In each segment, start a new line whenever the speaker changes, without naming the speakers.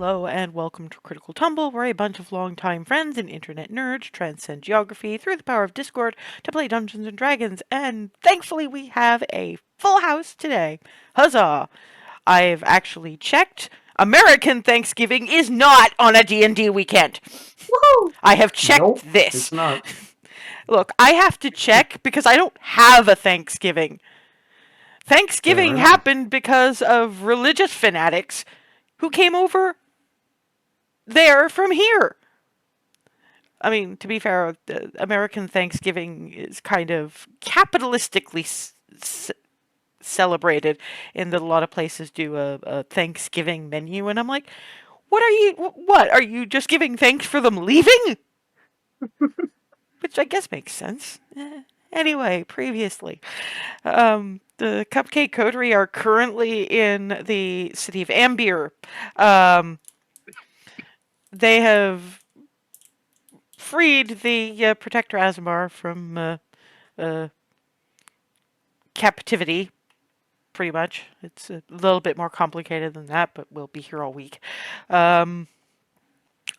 Hello and welcome to Critical Tumble, where a bunch of longtime friends and internet nerds transcend geography through the power of Discord to play Dungeons and Dragons, and thankfully we have a full house today. Huzzah! I've actually checked. American Thanksgiving is not on a D&D weekend.
Woohoo!
I have
Nope,
checked this.
it's not.
Look, I have to check because I don't have a Thanksgiving.
Fair
Thanksgiving
enough.
happened because of religious fanatics who came over there from here. I mean, to be fair, American Thanksgiving is kind of capitalistically celebrated in that a lot of places do a Thanksgiving menu, and I'm like, what are you just giving thanks for them leaving? Which I guess makes sense. Anyway, previously, the Cupcake Coterie are currently in the city of Ambier. Um, they have freed the Protector Azamar from uh, captivity, pretty much. It's a little bit more complicated than that, but we'll be here all week. Um,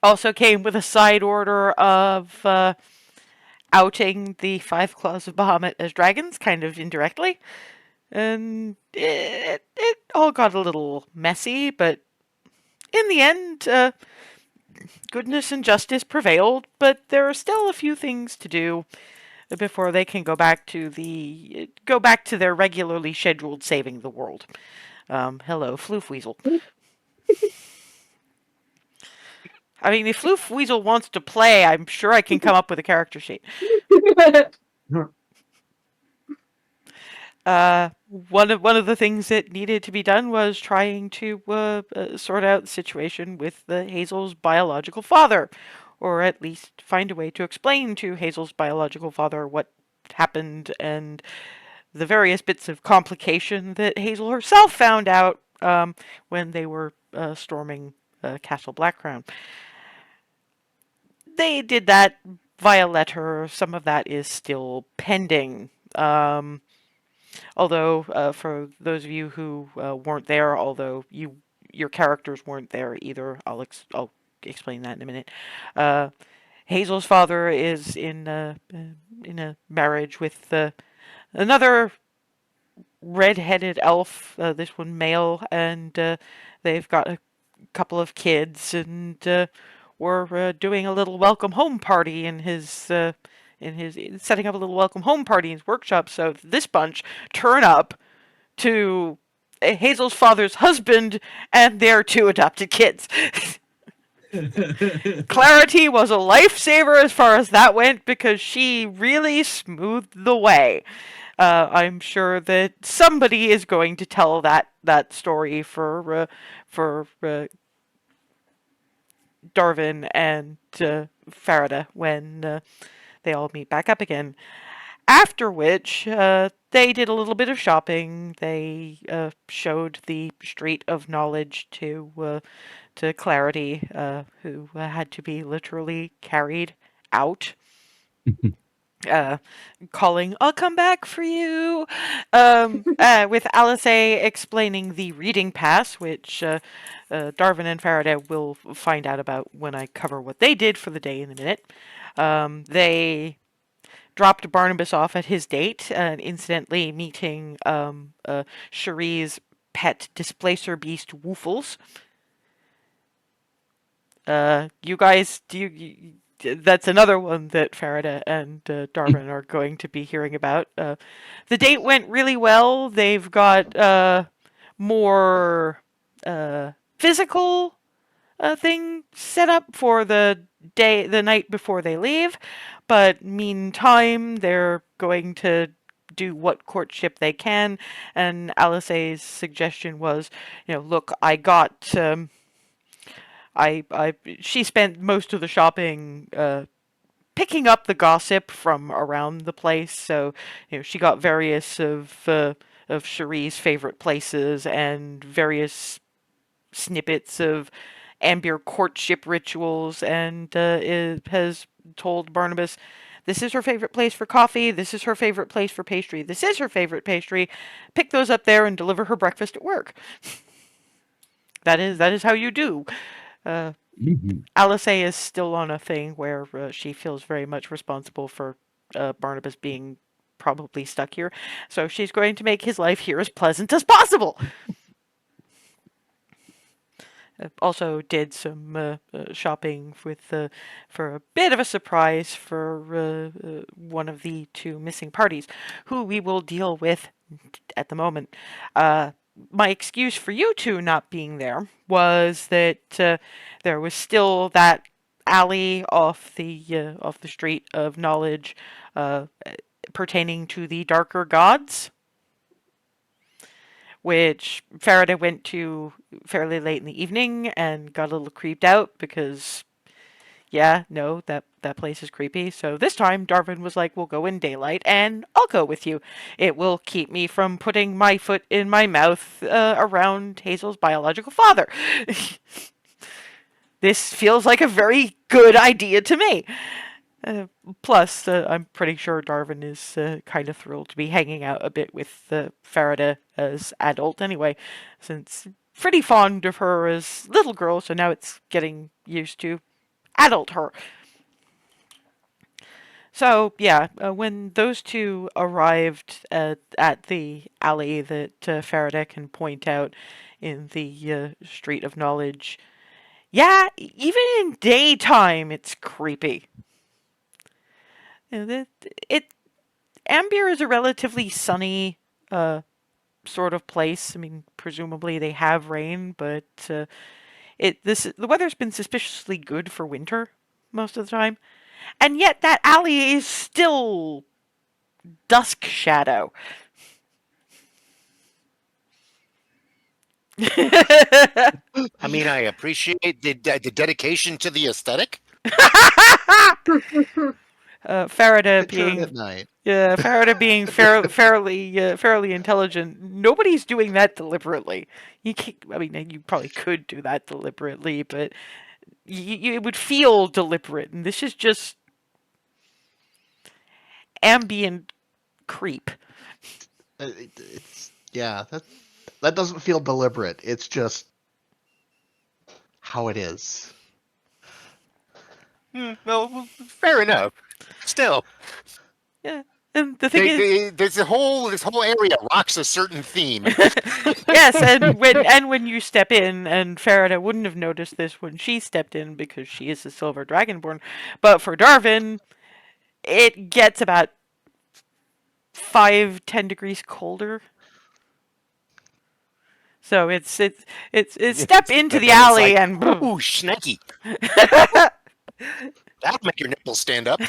Also came with a side order of outing the Five Claws of Bahamut as dragons, kind of indirectly. And it all got a little messy, but in the end, goodness and justice prevailed, but there are still a few things to do before they can go back to their regularly scheduled saving the world. Hello, Floofweasel. I mean, if Floofweasel wants to play, I'm sure I can come up with a character sheet. One of the things that needed to be done was trying to sort out the situation with Hazel's biological father, or at least find a way to explain to Hazel's biological father what happened and the various bits of complication that Hazel herself found out when they were storming Castle Blackcrown. They did that via letter. Some of that is still pending. Although, for those of you who weren't there, although your characters weren't there either, I'll explain that in a minute. Uh, Hazel's father is in a marriage with another red-headed elf. This one male, and they've got a couple of kids, and we're doing a little welcome home party in his setting up a little welcome home party in his workshop. So this bunch turn up to Hazel's father's husband and their two adopted kids. Clarity was a lifesaver as far as that went because she really smoothed the way. I'm sure that somebody is going to tell that story for Darwin and Farida when they all meet back up again. After which, they did a little bit of shopping. They showed the Street of Knowledge to Clarity, who had to be literally carried out. Uh, Calling, "I'll come back for you," with Alice explaining the reading pass, which Darwin and Faraday will find out about when I cover what they did for the day in a minute. They dropped Barnabas off at his date, and incidentally meeting Cherie's pet displacer beast, Woofles. You guys, that's another one that Farida and Darwin are going to be hearing about. The date went really well. They've got more physical thing set up for the night before they leave, but meantime, they're going to do what courtship they can. And Alice's suggestion was, look, I got I she spent most of the shopping picking up the gossip from around the place. So, she got various of Cherie's favorite places and various snippets of Ambier courtship rituals, and has told Barnabas, this is her favorite place for coffee, this is her favorite place for pastry, this is her favorite pastry. Pick those up there and deliver her breakfast at work. That is how you do. Uh,
Mhm.
Alice is still on a thing where she feels very much responsible for Barnabas being probably stuck here. So she's going to make his life here as pleasant as possible. Also did some shopping with for a bit of a surprise for one of the two missing parties, who we will deal with at the moment. Uh, my excuse for you two not being there was that there was still that alley off the street of knowledge uh, pertaining to the darker gods, which Faraday went to fairly late in the evening and got a little creeped out because, yeah, no, that place is creepy. So this time, Darwin was like, "We'll go in daylight, and I'll go with you. It will keep me from putting my foot in my mouth around Hazel's biological father." This feels like a very good idea to me. Uh, Plus, I'm pretty sure Darwin is kind of thrilled to be hanging out a bit with Farida as adult anyway, since pretty fond of her as little girl, so now it's getting used to adult her. So yeah, when those two arrived at the alley that Faraday can point out in the Street of Knowledge, yeah, even in daytime, it's creepy. You know, it Ambier is a relatively sunny uh, sort of place. I mean, presumably they have rain, but the weather's been suspiciously good for winter most of the time, and yet that alley is still dusk shadow.
I mean, I appreciate the dedication to the aesthetic.
Faraday
Picture it
being
at night.
Faraday being fairly intelligent. Nobody's doing that deliberately. You can't, I mean, you probably could do that deliberately, but it would feel deliberate, and this is just ambient creep.
It's yeah, that doesn't feel deliberate. It's just how it is.
Well, fair enough. Still,
Yeah, and the thing is,
there's this whole area rocks a certain theme.
yes, and when you step in, and Farida wouldn't have noticed this when she stepped in because she is a silver dragonborn, but for Darwin, it gets about 5-10 degrees colder. So it's step into
But
the
then it's
alley
like,
and
ooh, schnecky. That'll make your nipples stand up.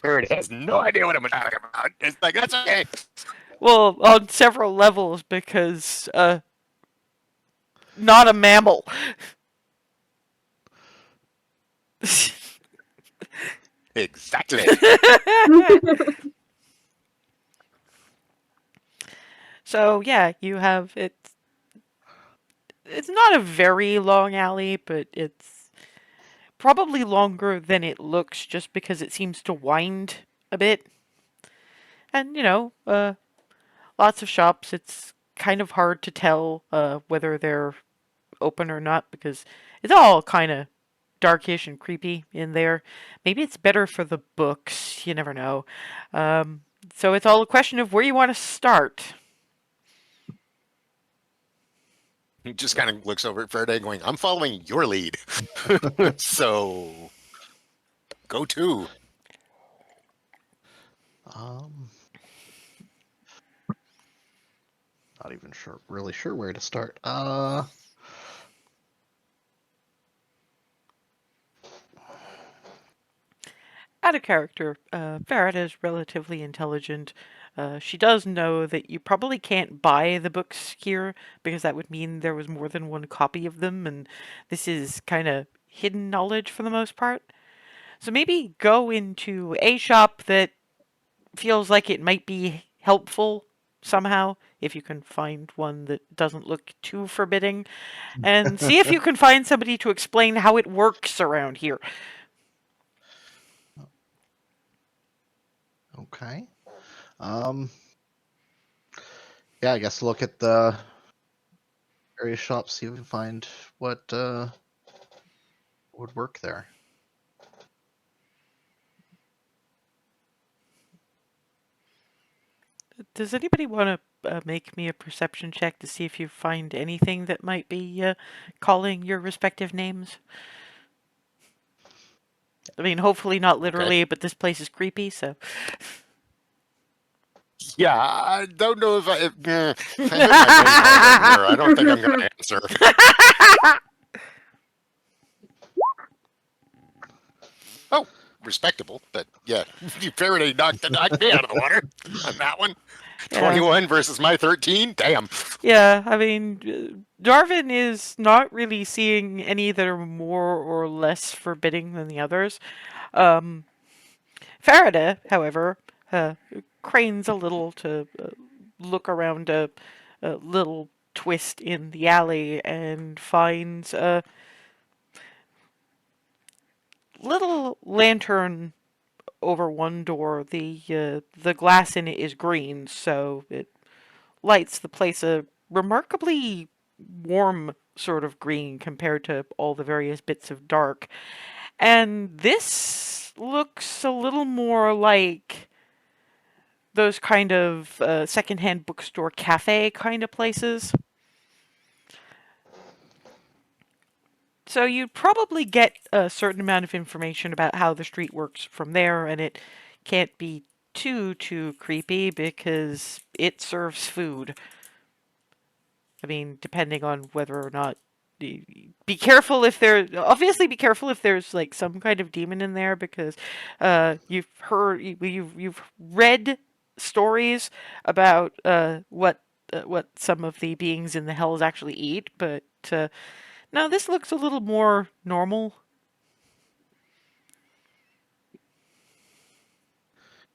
Bird has no idea what I'm talking about. It's like, that's okay.
well, on several levels because not a mammal.
Exactly.
So yeah, you have it's not a very long alley, but it's probably longer than it looks just because it seems to wind a bit. And lots of shops. It's kind of hard to tell whether they're open or not because it's all kind of darkish and creepy in there. Maybe it's better for the books. You never know. So it's all a question of where you want to start.
He just kind of looks over at Faraday going, I'm following your lead. So go to.
Um, Not even really sure where to start.
Out of character, Farrah is relatively intelligent. She does know that you probably can't buy the books here because that would mean there was more than one copy of them, and this is kind of hidden knowledge for the most part. So maybe go into a shop that feels like it might be helpful somehow, if you can find one that doesn't look too forbidding, and see if you can find somebody to explain how it works around here.
Okay. Um, Yeah, I guess look at the various shops, see if we can find what would work there.
Does anybody want to make me a perception check to see if you find anything that might be calling your respective names? I mean, hopefully not
Okay.
literally, but this place is creepy, so.
Yeah, I don't know if I heard my name called in here. I don't think I'm going to answer. Oh, respectable, but yeah, Faraday knocked me out of the water on that one.
Yeah.
21 versus my 13. Damn.
Yeah, I mean, Darwin is not really seeing any that are more or less forbidding than the others. Um, Faraday, however, uh, cranes a little to look around a little twist in the alley and finds a little lantern over one door. The glass in it is green, so it lights the place a remarkably warm sort of green compared to all the various bits of dark. And this looks a little more like those kind of secondhand bookstore cafe kind of places. So you'd probably get a certain amount of information about how the street works from there, and it can't be too creepy because it serves food. I mean, depending on whether or not be careful if there obviously be careful if there's like some kind of demon in there because you've read stories about what some of the beings in the hells actually eat, but no, this looks a little more normal.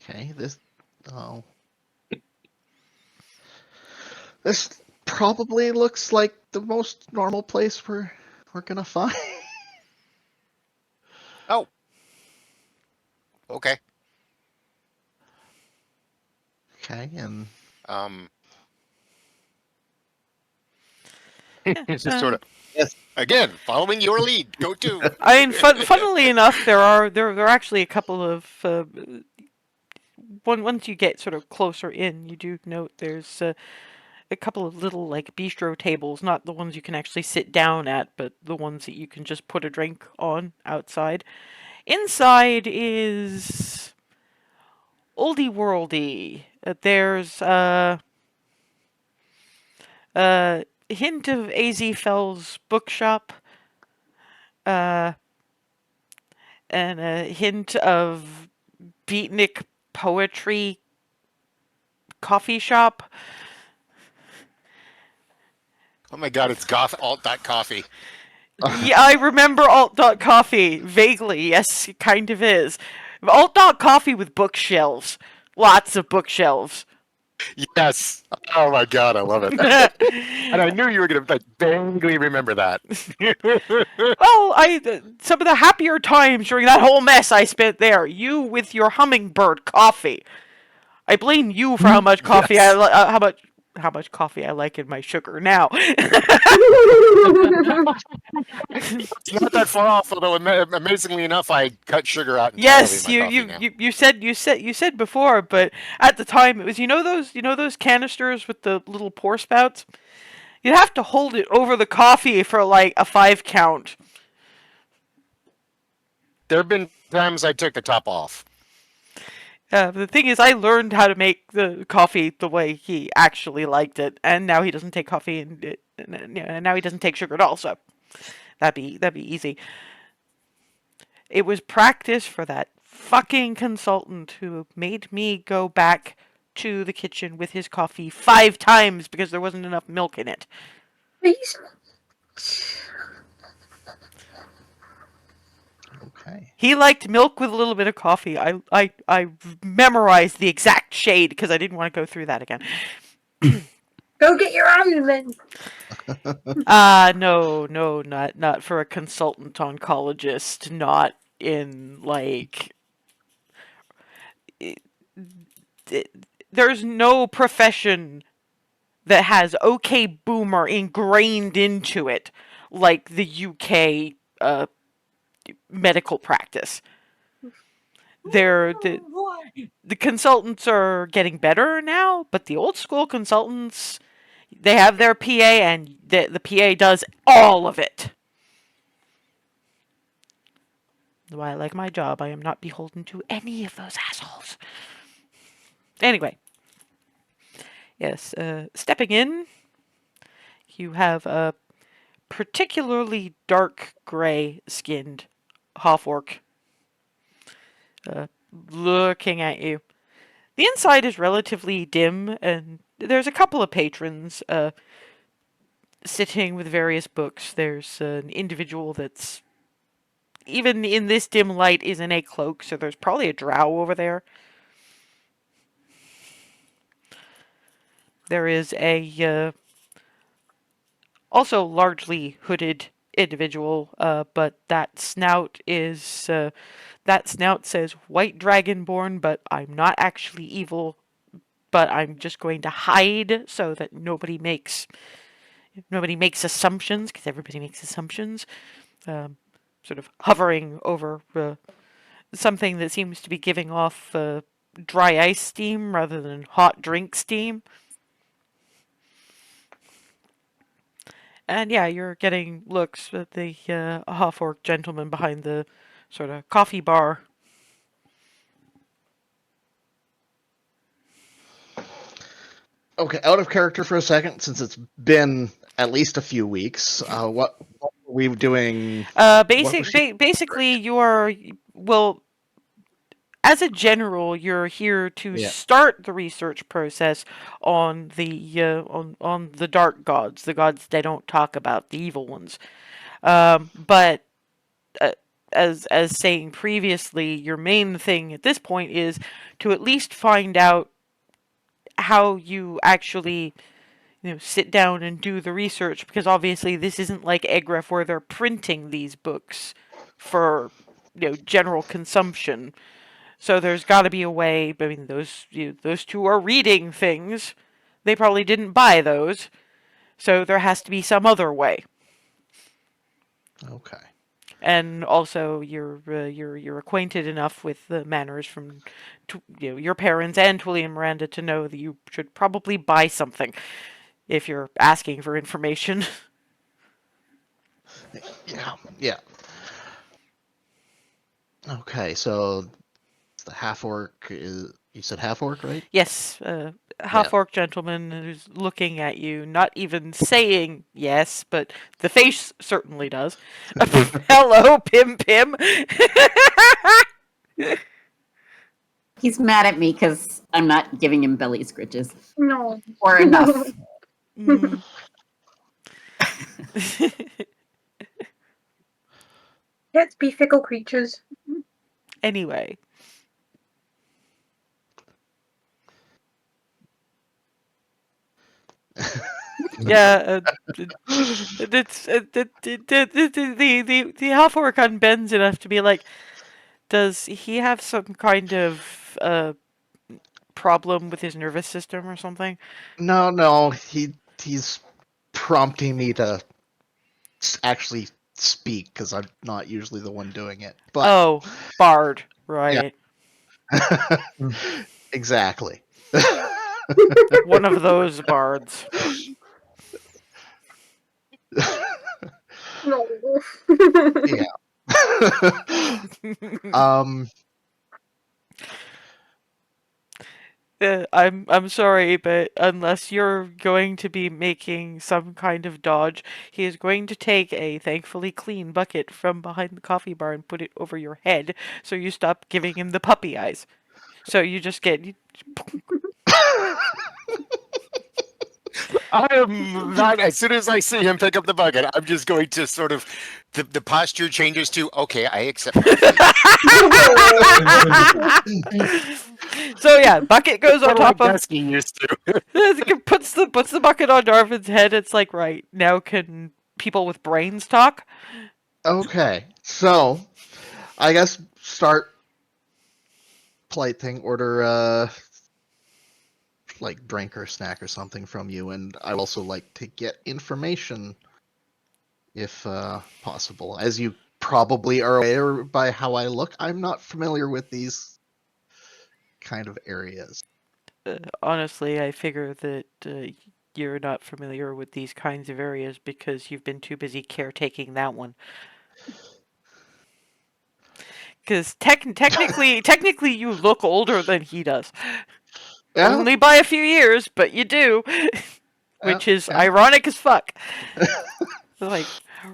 Okay, oh, this probably looks like the most normal place we're gonna find.
Oh, okay.
Okay, and
Um,
Yeah,
it's just sort of
yes,
again following your lead. Go to.
I mean, funnily enough, there are actually a couple of once you get sort of closer in, you do note there's a couple of little like bistro tables, not the ones you can actually sit down at, but the ones that you can just put a drink on outside. Inside is oldie worldy. There's a hint of A.Z. Fell's bookshop, uh, and a hint of beatnik poetry coffee shop.
Oh my God, it's goth alt dot coffee.
Yeah, I remember Alt Dot Coffee vaguely. Yes, it kind of is. Alt Dot Coffee with bookshelves, lots of bookshelves.
Yes. Oh my God, I love it. And I knew you were going to vaguely remember that.
Well, some of the happier times during that whole mess I spent there. You with your hummingbird coffee. I blame you for how much coffee
Yes.
how much coffee I like in my sugar now.
It's not that far off, although amazingly enough, I cut sugar out entirely in
Yes,
my coffee now.
you said before, but at the time it was you know those canisters with the little pour spouts. You'd have to hold it over the coffee for like a 5 count.
There have been times I took the top off.
The thing is, I learned how to make the coffee the way he actually liked it, and now he doesn't take coffee and now he doesn't take sugar at all. So that'd be easy. It was practice for that fucking consultant who made me go back to the kitchen with his coffee 5 times because there wasn't enough milk in it.
Please.
okay.
He liked milk with a little bit of coffee. I memorized the exact shade because I didn't want to go through that again.
Go get your own then.
No, not for a consultant oncologist, not in like it, there's no profession that has OK Boomer ingrained into it, like the UK medical practice. The consultants are getting better now, but the old school consultants, they have their PA, and the PA does all of it. Why I like my job, I am not beholden to any of those assholes. Anyway, yes, stepping in, you have a particularly dark gray skinned half orc looking at you. The inside is relatively dim, and there's a couple of patrons sitting with various books. There's an individual that's, even in this dim light, is in a cloak, so there's probably a drow over there. There is a also largely hooded individual, but that snout says White Dragonborn, but I'm not actually evil, but I'm just going to hide so that nobody makes assumptions, because everybody makes assumptions. Sort of hovering over something that seems to be giving off dry ice steam rather than hot drink steam. And yeah, you're getting looks at the half-orc gentleman behind the sort of coffee bar.
Okay, out of character for a second, since it's been at least a few weeks. What were we doing?
Basically, you are, well, as a general, you're here to start the research process on the on the dark gods, the gods they don't talk about, the evil ones. But as saying previously, your main thing at this point is to at least find out how you actually, sit down and do the research, because obviously this isn't like Egref where they're printing these books for, general consumption. So there's got to be a way. I mean, those two are reading things. They probably didn't buy those, so there has to be some other way.
Okay.
And also, you're acquainted enough with the manners from your parents and Twilly and Miranda to know that you should probably buy something if you're asking for information.
Yeah. Okay, so the half orc is. You said half orc, right?
Yes, half-orc gentleman who's looking at you, not even saying yes, but the face certainly does. Hello, Pim Pim.
He's mad at me because I'm not giving him belly scritches.
No.
Or enough.
Mm.
Let's be fickle creatures.
Anyway. Yeah, it's the half-orc unbends enough to be like, does he have some kind of problem with his nervous system or something?
No, he's prompting me to actually speak because I'm not usually the one doing it. But
Oh, Bard, right.
Exactly.
One of those bards.
No.
I'm sorry, but unless you're going to be making some kind of dodge, he is going to take a thankfully clean bucket from behind the coffee bar and put it over your head, so you stop giving him the puppy eyes. So you just get.
As soon as I see him pick up the bucket, I'm just going to sort of the posture changes to okay, I accept my fate.
So yeah, bucket goes on top of.
Dusky used to.
puts the bucket on Darvin's head. It's like, right now, can people with brains talk?
Okay, so I guess start polite thing. Order like drink or snack or something from you, and I would also like to get information if possible. As you probably are aware by how I look, I'm not familiar with these kind of areas.
Honestly, I figure that you're not familiar with these kinds of areas because you've been too busy caretaking that one. Because technically, you look older than he does.
Yeah,
Only by a few years, but you do.
yeah,
Which is
yeah.
ironic as fuck. Like,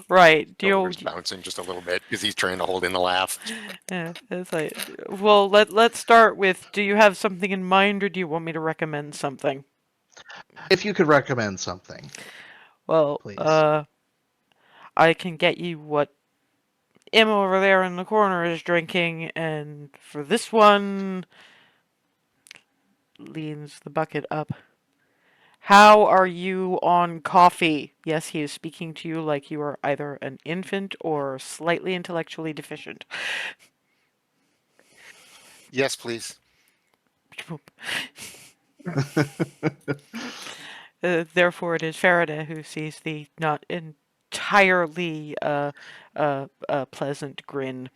right,
Shoulders bouncing just a little bit because he's trying to hold in the laugh.
yeah, it's like, well, let's start with, do you have something in mind or do you want me to recommend something?
If you could recommend something,
Well,
please.
I can get you what Im over there in the corner is drinking, and for this one, leans the bucket up. How are you on coffee? Yes, he is speaking to you like you are either an infant or slightly intellectually deficient.
Yes, please.
Therefore, it is Faraday who sees the not entirely pleasant grin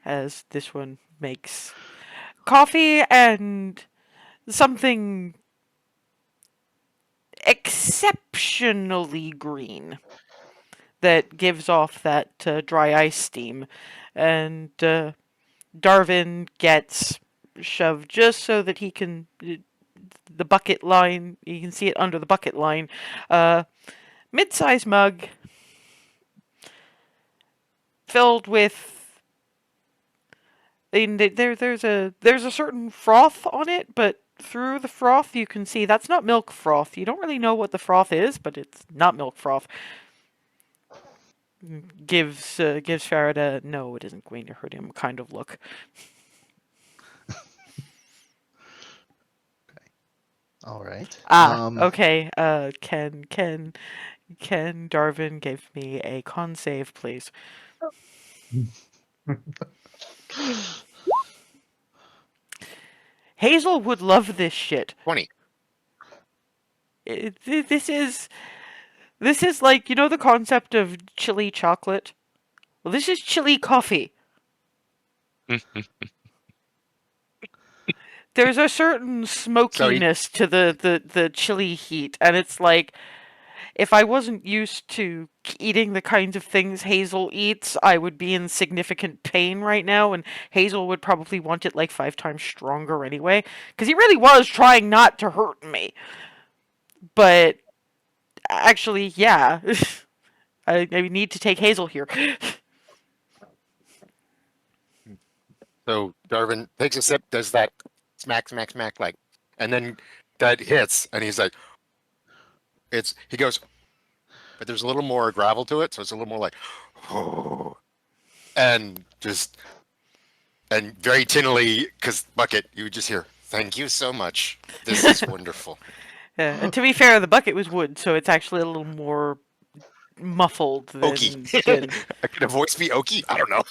as this one makes coffee and something exceptionally green that gives off that dry ice steam. And Darwin gets shoved just so that he can. The bucket line, you can see it under the bucket line. Mid-sized mug filled with. There's a certain froth on it, but through the froth you can see that's not milk froth. You don't really know what the froth is, but it's not milk froth. Gives Farida no, it isn't going to hurt him kind of look.
All right.
Okay. Can Darwin give me a con save, please? Hazel would love this shit.
20.
This is like, you know, the concept of chili chocolate. Well, this is chili coffee. There's a certain smokiness to the chili heat, and it's like, if I wasn't used to eating the kinds of things Hazel eats, I would be in significant pain right now, and Hazel would probably want it like 5 times stronger anyway, because he really was trying not to hurt me. But actually, yeah, I need to take Hazel here.
So Darwin takes a sip, does that smack, smack, smack, like, and then that hits, and he's like, he goes, but there's a little more gravel to it, so it's a little more like, oh, and very tinnily, because bucket, you just hear, thank you so much. This is wonderful.
And to be fair, the bucket was wood, so it's actually a little more muffled than.
Oaky. Could a voice be oaky? I don't know.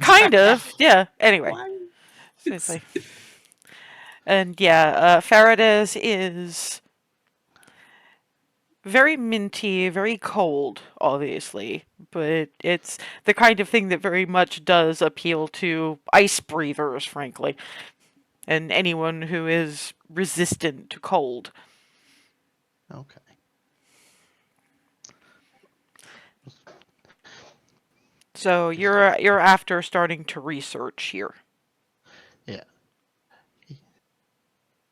Kind of, yeah. Anyway. And yeah, Faraday's is very minty, very cold, obviously, but it's the kind of thing that very much does appeal to ice breathers, frankly, and anyone who is resistant to cold.
Okay.
So you're after starting to research here.
Yeah.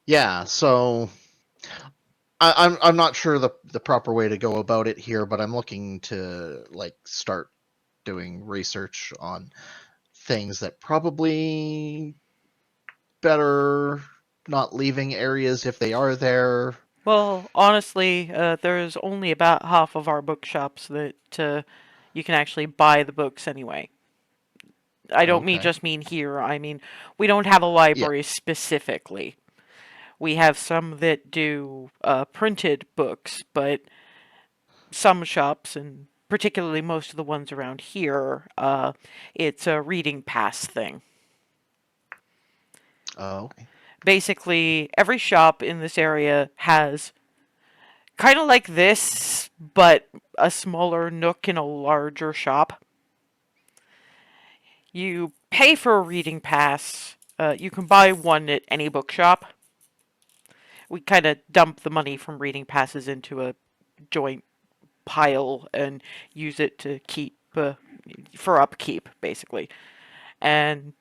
Yeah. So I'm not sure the proper way to go about it here, but I'm looking to like start doing research on things that probably better not leaving areas if they are there.
Well, honestly, there's only about half of our bookshops that you can actually buy the books anyway. I don't
Okay.
just mean here. I mean, we don't have a library specifically. We have some that do printed books, but some shops, and particularly most of the ones around here, it's a reading pass thing.
Oh, okay.
Basically, every shop in this area has kind of like this, but a smaller nook in a larger shop. You pay for a reading pass. You can buy one at any bookshop. We kind of dump the money from reading passes into a joint pile and use it to keep for upkeep, basically. And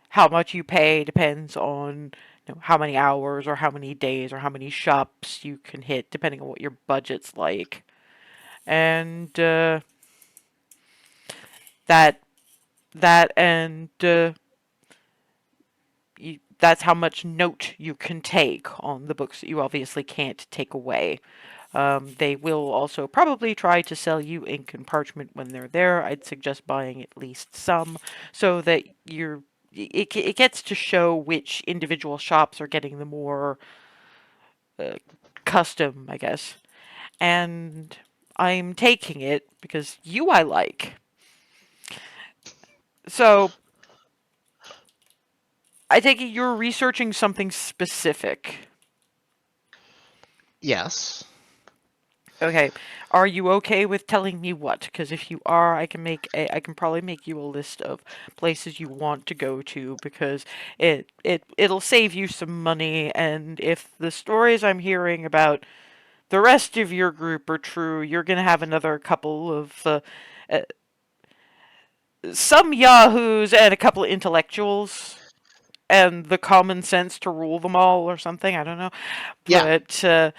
how much you pay depends on how many hours or how many days or how many shops you can hit, depending on what your budget's like. And that that and that's how much note you can take on the books that you obviously can't take away. They will also probably try to sell you ink and parchment when they're there. I'd suggest buying at least some so that it gets to show which individual shops are getting the more uh, custom, I guess. And I'm taking it because I like. So I take it you're researching something specific.
Yes.
Okay, are you okay with telling me what? Because if you are, I can probably make you a list of places you want to go to because it'll save you some money. And if the stories I'm hearing about the rest of your group are true, you're gonna have another couple of uh, some yahoos and a couple of intellectuals and the common sense to rule them all or something. I don't know.
Yeah.
But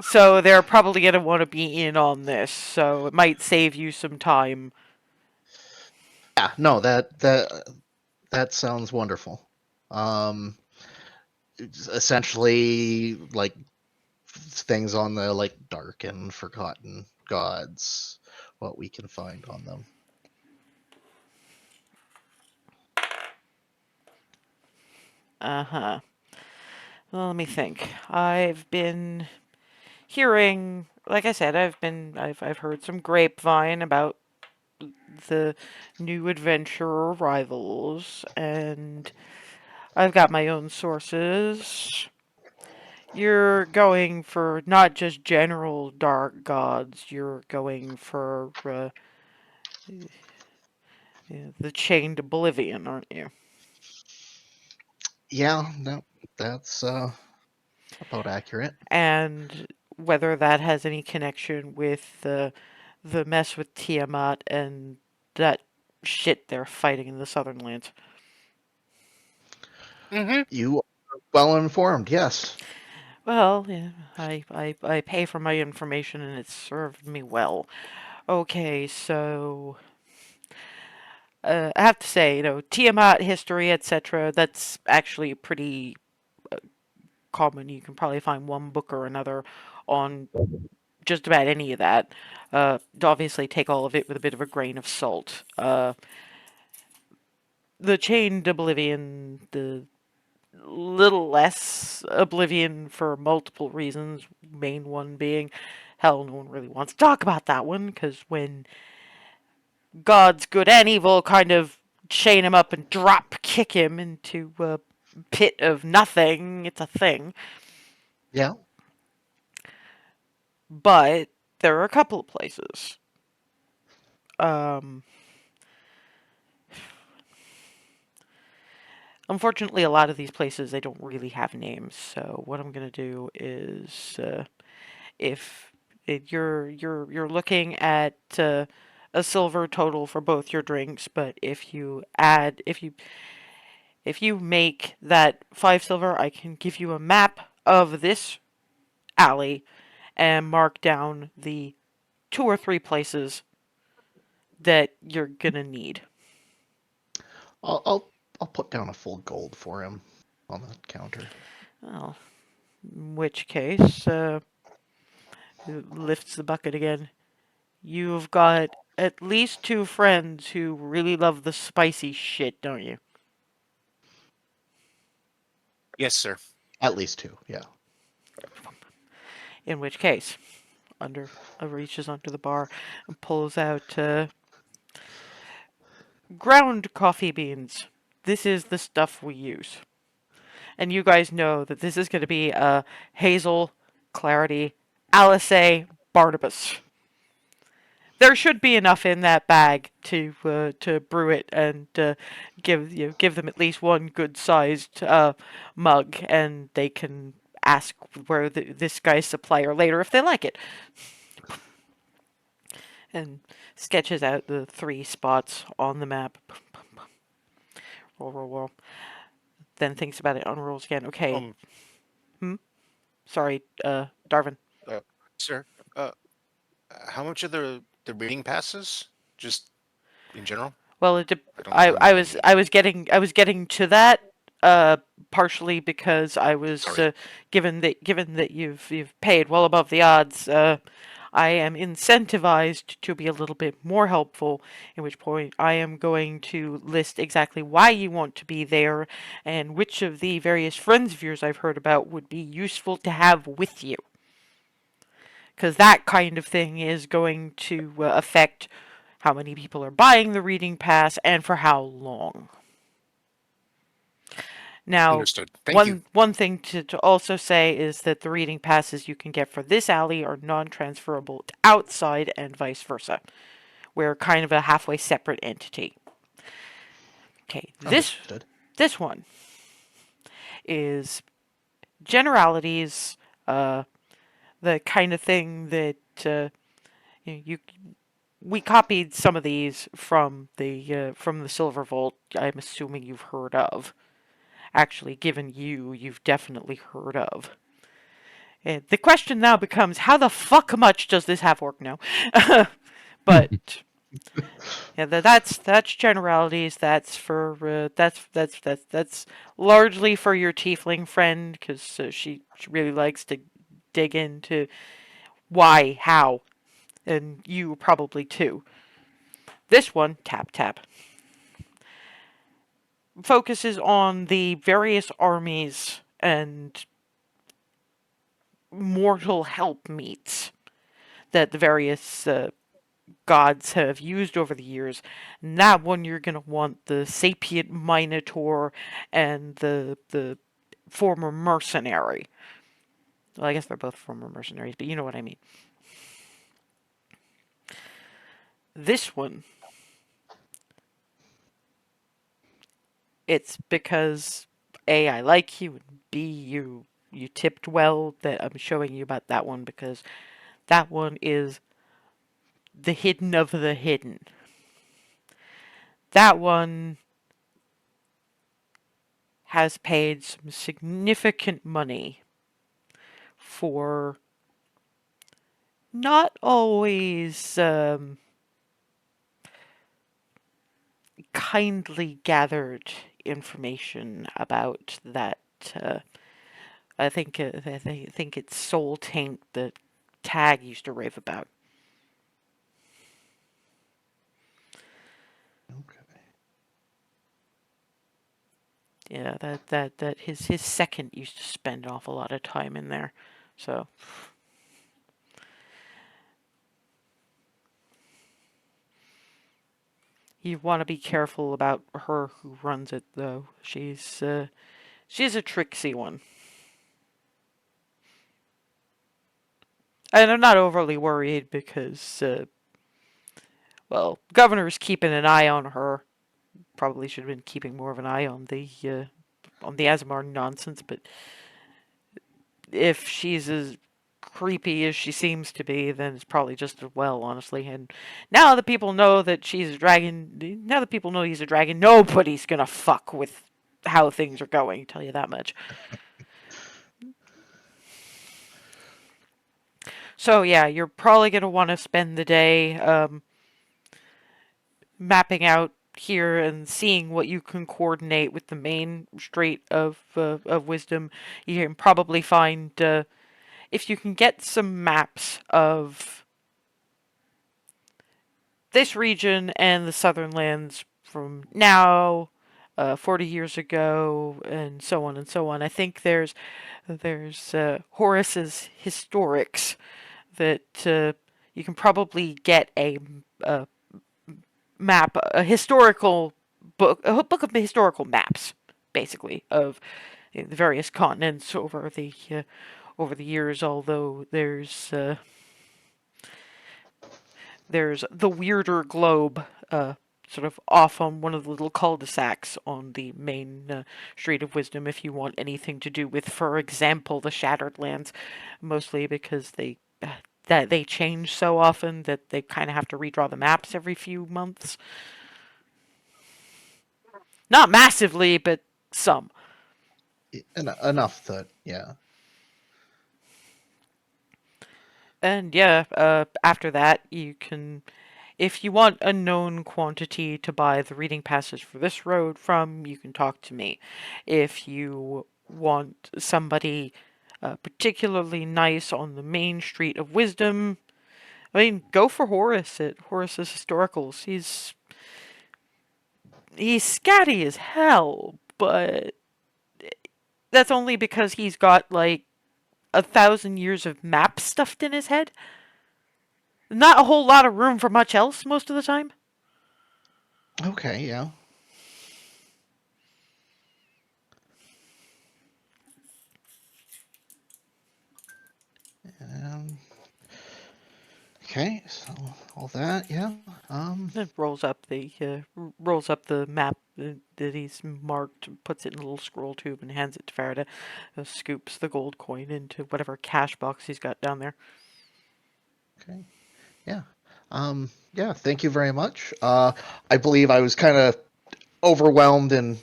so they're probably going to want to be in on this. So it might save you some time.
Yeah. No, that sounds wonderful. It's essentially like things on the like dark and forgotten gods, what we can find on them.
Uh-huh. Well, let me think. I've been hearing, like I said, I've heard some grapevine about the new adventure arrivals, and I've got my own sources. You're going for not just general dark gods, you're going for the chained oblivion, aren't you?
Yeah, no, that's about accurate.
And whether that has any connection with the mess with Tiamat and that shit they're fighting in the Southern Lands.
Mm-hmm.
You are well informed, yes.
Well, yeah, I pay for my information and it's served me well. Okay, so I have to say, Tiamat history, etc. That's actually pretty common. You can probably find one book or another on just about any of that. Obviously, take all of it with a bit of a grain of salt. The Chained Oblivion, the little less Oblivion for multiple reasons. Main one being, hell, no one really wants to talk about that one because when gods, good and evil, kind of chain him up and drop kick him into a pit of nothing, it's a thing.
Yeah.
But there are a couple of places. Um, Unfortunately, a lot of these places they don't really have names. So what I'm gonna do is, if you're looking at a silver total for both your drinks, but if you make that 5 silver, I can give you a map of this alley and mark down the 2 or 3 places that you're gonna need.
I'll put down a full gold for him on the counter.
Well, in which case, lifts the bucket again. You've got at least 2 friends who really love the spicy shit, don't you?
Yes, sir.
At least 2, yeah.
In which case, under reaches under the bar and pulls out ground coffee beans. This is the stuff we use. And you guys know that this is going to be Hazel, Clarity, Alice, Barnabas. There should be enough in that bag to brew it and give them at least one good sized mug, and they can ask where this guy's supplier later if they like it. And sketches out the 3 spots on the map. Roll, roll, roll. Then thinks about it, unrolls again. Okay. Sorry, Darwin.
Sir, how much are the reading passes? Just in general?
Well,
I don't remember any.
I was getting to that partially because I was
Sorry.
given that you've paid well above the odds. I am incentivized to be a little bit more helpful, in which point I am going to list exactly why you want to be there and which of the various friends of yours I've heard about would be useful to have with you. Because that kind of thing is going to affect how many people are buying the reading pass and for how long. Now,
Understood. Thank you.
one thing to also say is that the reading passes you can get for this alley are non-transferable to outside and vice versa. We're kind of a halfway separate entity. Okay,
Understood.
this one is generalities, the kind of thing that we copied some of these from the Silver Vault. I'm assuming you've heard of. Actually, given you've definitely heard of. And the question now becomes, how the fuck much does this half orc know? But yeah, that's generalities. That's for that's largely for your tiefling friend, because she really likes to dig into why, how, and you probably too. This one, tap tap, focuses on the various armies and mortal helpmeets that the various gods have used over the years. And that one you're going to want the sapient minotaur and the former mercenary. Well, I guess they're both former mercenaries, but you know what I mean. This one, it's because A, I like you, and B, you tipped well that I'm showing you about that one, because that one is the hidden of the hidden. That one has paid some significant money for not always kindly gathered information about that. I think it's Soul Taint that Tag used to rave about.
Okay.
Yeah, that his second used to spend an awful lot of time in there. So you want to be careful about her who runs it, though. She's a tricksy one. And I'm not overly worried because, well, Governor's keeping an eye on her. Probably should have been keeping more of an eye on the Azamar nonsense, but if she's as creepy as she seems to be, then it's probably just as well, honestly. And now that people know that she's a dragon, now that people know he's a dragon, nobody's gonna fuck with how things are going, tell you that much. So yeah, you're probably gonna want to spend the day mapping out here and seeing what you can coordinate with the main Strait of Wisdom. You can probably find if you can get some maps of this region and the Southern Lands from now, 40 years ago, and so on and so on. I think there's Horace's Historics that you can probably get a map, a historical book, a book of historical maps, basically, of the various continents over the years. Although there's the weirder globe, sort of off on one of the little cul-de-sacs on the main Street of Wisdom if you want anything to do with, for example, the Shattered Lands, mostly because that they change so often that they kind of have to redraw the maps every few months. Not massively, but some.
Enough that, yeah.
And yeah, after that, you can, if you want a known quantity to buy the reading passage for this road from, you can talk to me. If you want somebody particularly nice on the main Street of Wisdom, I mean, go for Horace at Horace's Historicals. He's scatty as hell, but that's only because he's got like 1,000 years of maps stuffed in his head. Not a whole lot of room for much else most of the time.
Okay, yeah. Um, okay, so all that, yeah.
It rolls up the map that he's marked, puts it in a little scroll tube, and hands it to Farida. Scoops the gold coin into whatever cash box he's got down there.
Okay, yeah. Yeah, thank you very much. I believe I was kind of overwhelmed and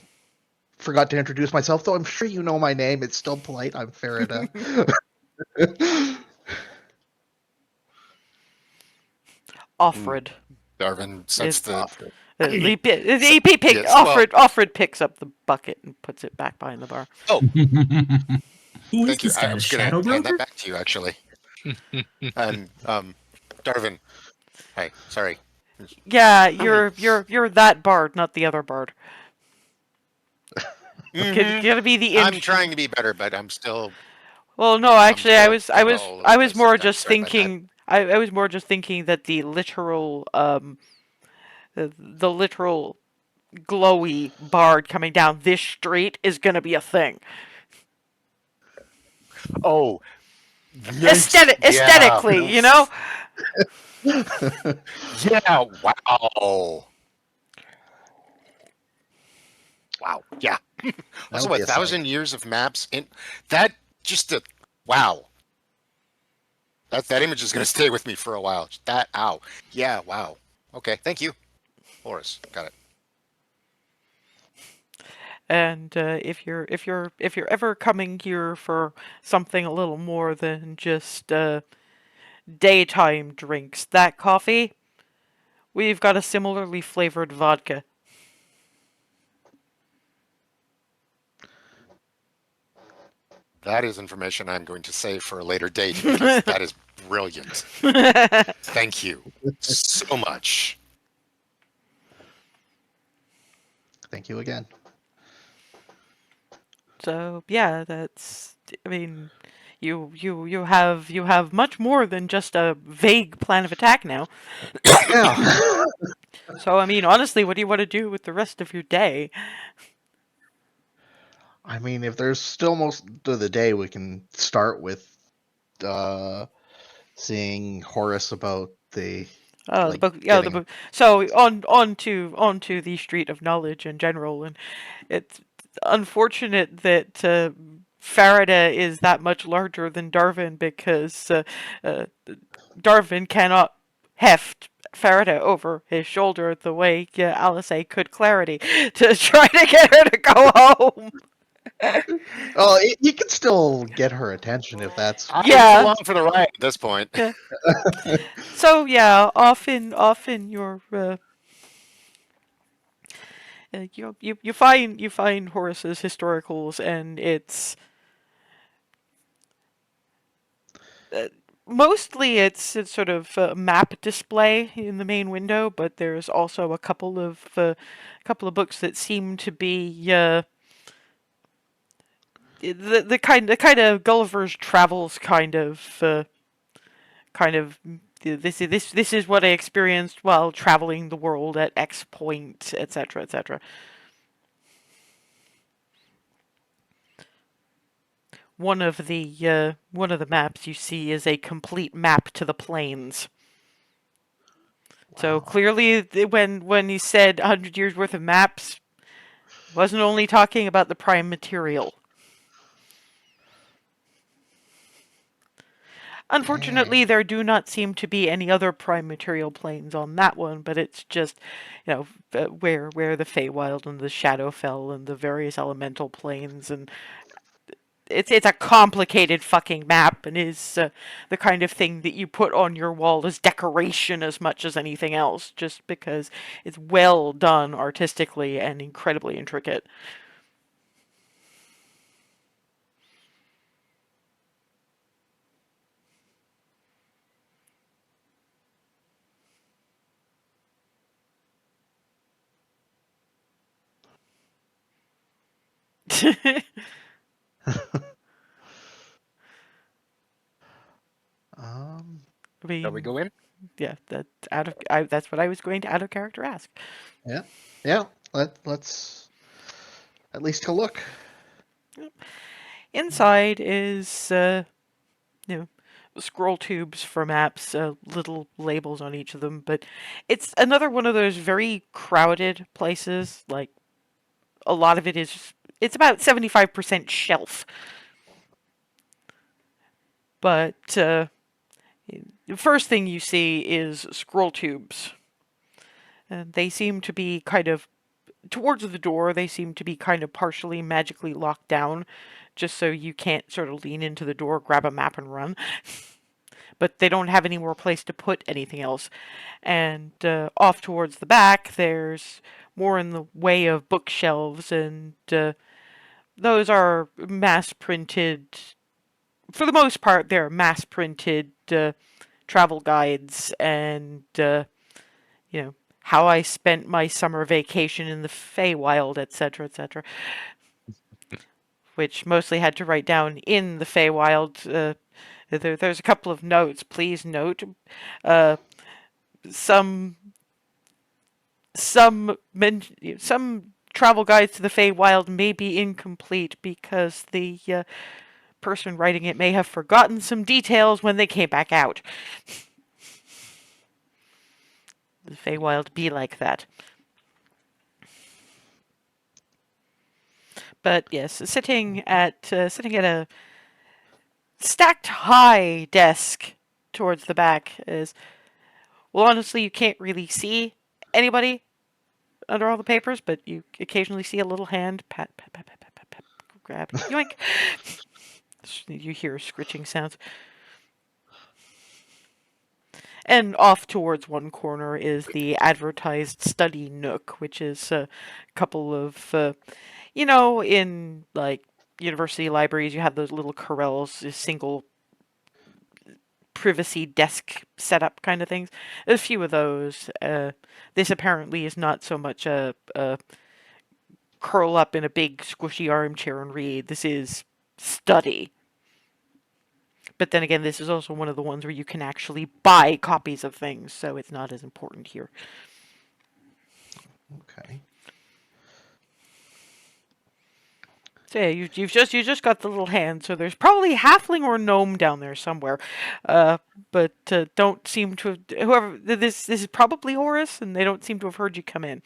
forgot to introduce myself, though I'm sure you know my name. It's still polite. I'm Farida.
Offred.
Darvin
Is
sets the.
Offred picks up the bucket and puts it back behind the bar.
Oh,
Who is
thank you.
this
I
guy? The
was going
shadow
to hand that
broker?
back to you, actually. And Darvin, hi. Sorry.
Yeah, you're that bard, not the other bard. Gotta be the.
I'm trying to be better, but I'm still.
Well, no, actually,
still all over the
I was
place
more
sometimes.
just
Sorry about that.
thinking. I was more just thinking that the literal the literal glowy bard coming down this street is gonna be a thing.
Oh, nice.
Aesthetically, you know.
Yeah. Wow. Wow. Yeah. Also,
That'll be a sight.
1,000 years of maps in that. Just a wow. That image is going to stay with me for a while. That ow. Yeah. Wow. Okay. Thank you, Horace. Got it.
And if you're ever coming here for something a little more than just daytime drinks, that coffee, we've got a similarly flavored vodka.
That is information I'm going to save for a later date because that is brilliant. Thank you so much.
Thank you again.
So yeah, that's. I mean, you have much more than just a vague plan of attack now.
Yeah.
So I mean, honestly, what do you want to do with the rest of your day?
I mean, if there's still most of the day, we can start with seeing Horace about the
The
like
book, yeah, the
getting.
book. So on to the Street of Knowledge in general, and it's unfortunate that Farida is that much larger than Darwin because uh, Darwin cannot heft Farida over his shoulder the way Alice could Clarity to try to get her to go home.
Oh, you can still get her attention if that's.
I'm
Yeah.
along for the ride at this point.
Yeah. So yeah, often you're you find Horace's historicals, and it's mostly it's sort of a map display in the main window, but there's also a couple of books that seem to be the kind of Gulliver's Travels kind of this is what I experienced while traveling the world at X point, etc., etc. one of the maps you see is a complete map to the plains. So
Wow.
clearly, when he said 100 years worth of maps, wasn't only talking about the prime material. Unfortunately,
Dang.
there do not seem to be any other prime material planes on that one, but it's just, where the Feywild and the Shadowfell and the various elemental planes, and it's a complicated fucking map, and is the kind of thing that you put on your wall as decoration as much as anything else, just because it's well done artistically and incredibly intricate.
um.
I
Shall we
mean,
go in?
yeah, that's what I was going to out of character ask.
Yeah. Yeah. Let's at least take a look.
Inside is, you know, scroll tubes for maps, little labels on each of them, but it's another one of those very crowded places. Like, a lot of it is, it's about 75% shelf. But the first thing you see is scroll tubes. And they seem to be kind of, towards the door, they seem to be kind of partially magically locked down, just so you can't sort of lean into the door, grab a map, and run. But they don't have any more place to put anything else. And off towards the back, there's more in the way of bookshelves, and those are mass printed. For the most part, they're mass printed travel guides and, how I spent my summer vacation in the Feywild, etc., etc., which mostly had to write down in the Feywild. There's a couple of notes. Please note, uh, some some travel guides to the Feywild may be incomplete because the person writing it may have forgotten some details when they came back out. The Feywild be like that. But yes, sitting at a stacked high desk towards the back is, well, honestly, you can't really see anybody under all the papers, but you occasionally see a little hand pat, pat, pat, pat, pat, pat, pat, grab, yoink. You hear scritching sounds. And off towards one corner is the advertised study nook, which is a couple of, in like university libraries, you have those little Corels, single privacy desk setup kind of things. A few of those. This apparently is not so much a curl up in a big squishy armchair and read. This is study. But then again, this is also one of the ones where you can actually buy copies of things, so it's not as important here.
Okay.
So yeah, you just got the little hand, so there's probably halfling or gnome down there somewhere, but don't seem to have, whoever this is probably Horus, and they don't seem to have heard you come in.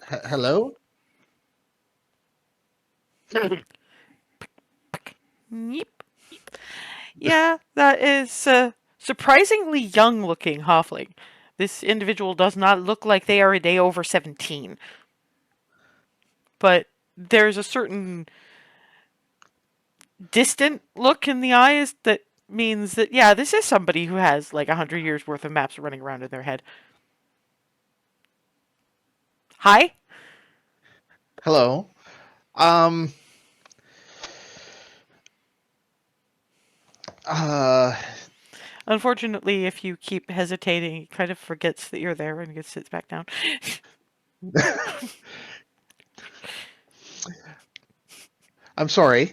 Hello.
Yep. Yeah, that is surprisingly young-looking halfling. This individual does not look like they are a day over 17. But there's a certain distant look in the eyes that means that, yeah, this is somebody who has like 100 years worth of maps running around in their head. Hi?
Hello. Um. Uh.
Unfortunately, if you keep hesitating, he kind of forgets that you're there and just sits back down.
I'm sorry.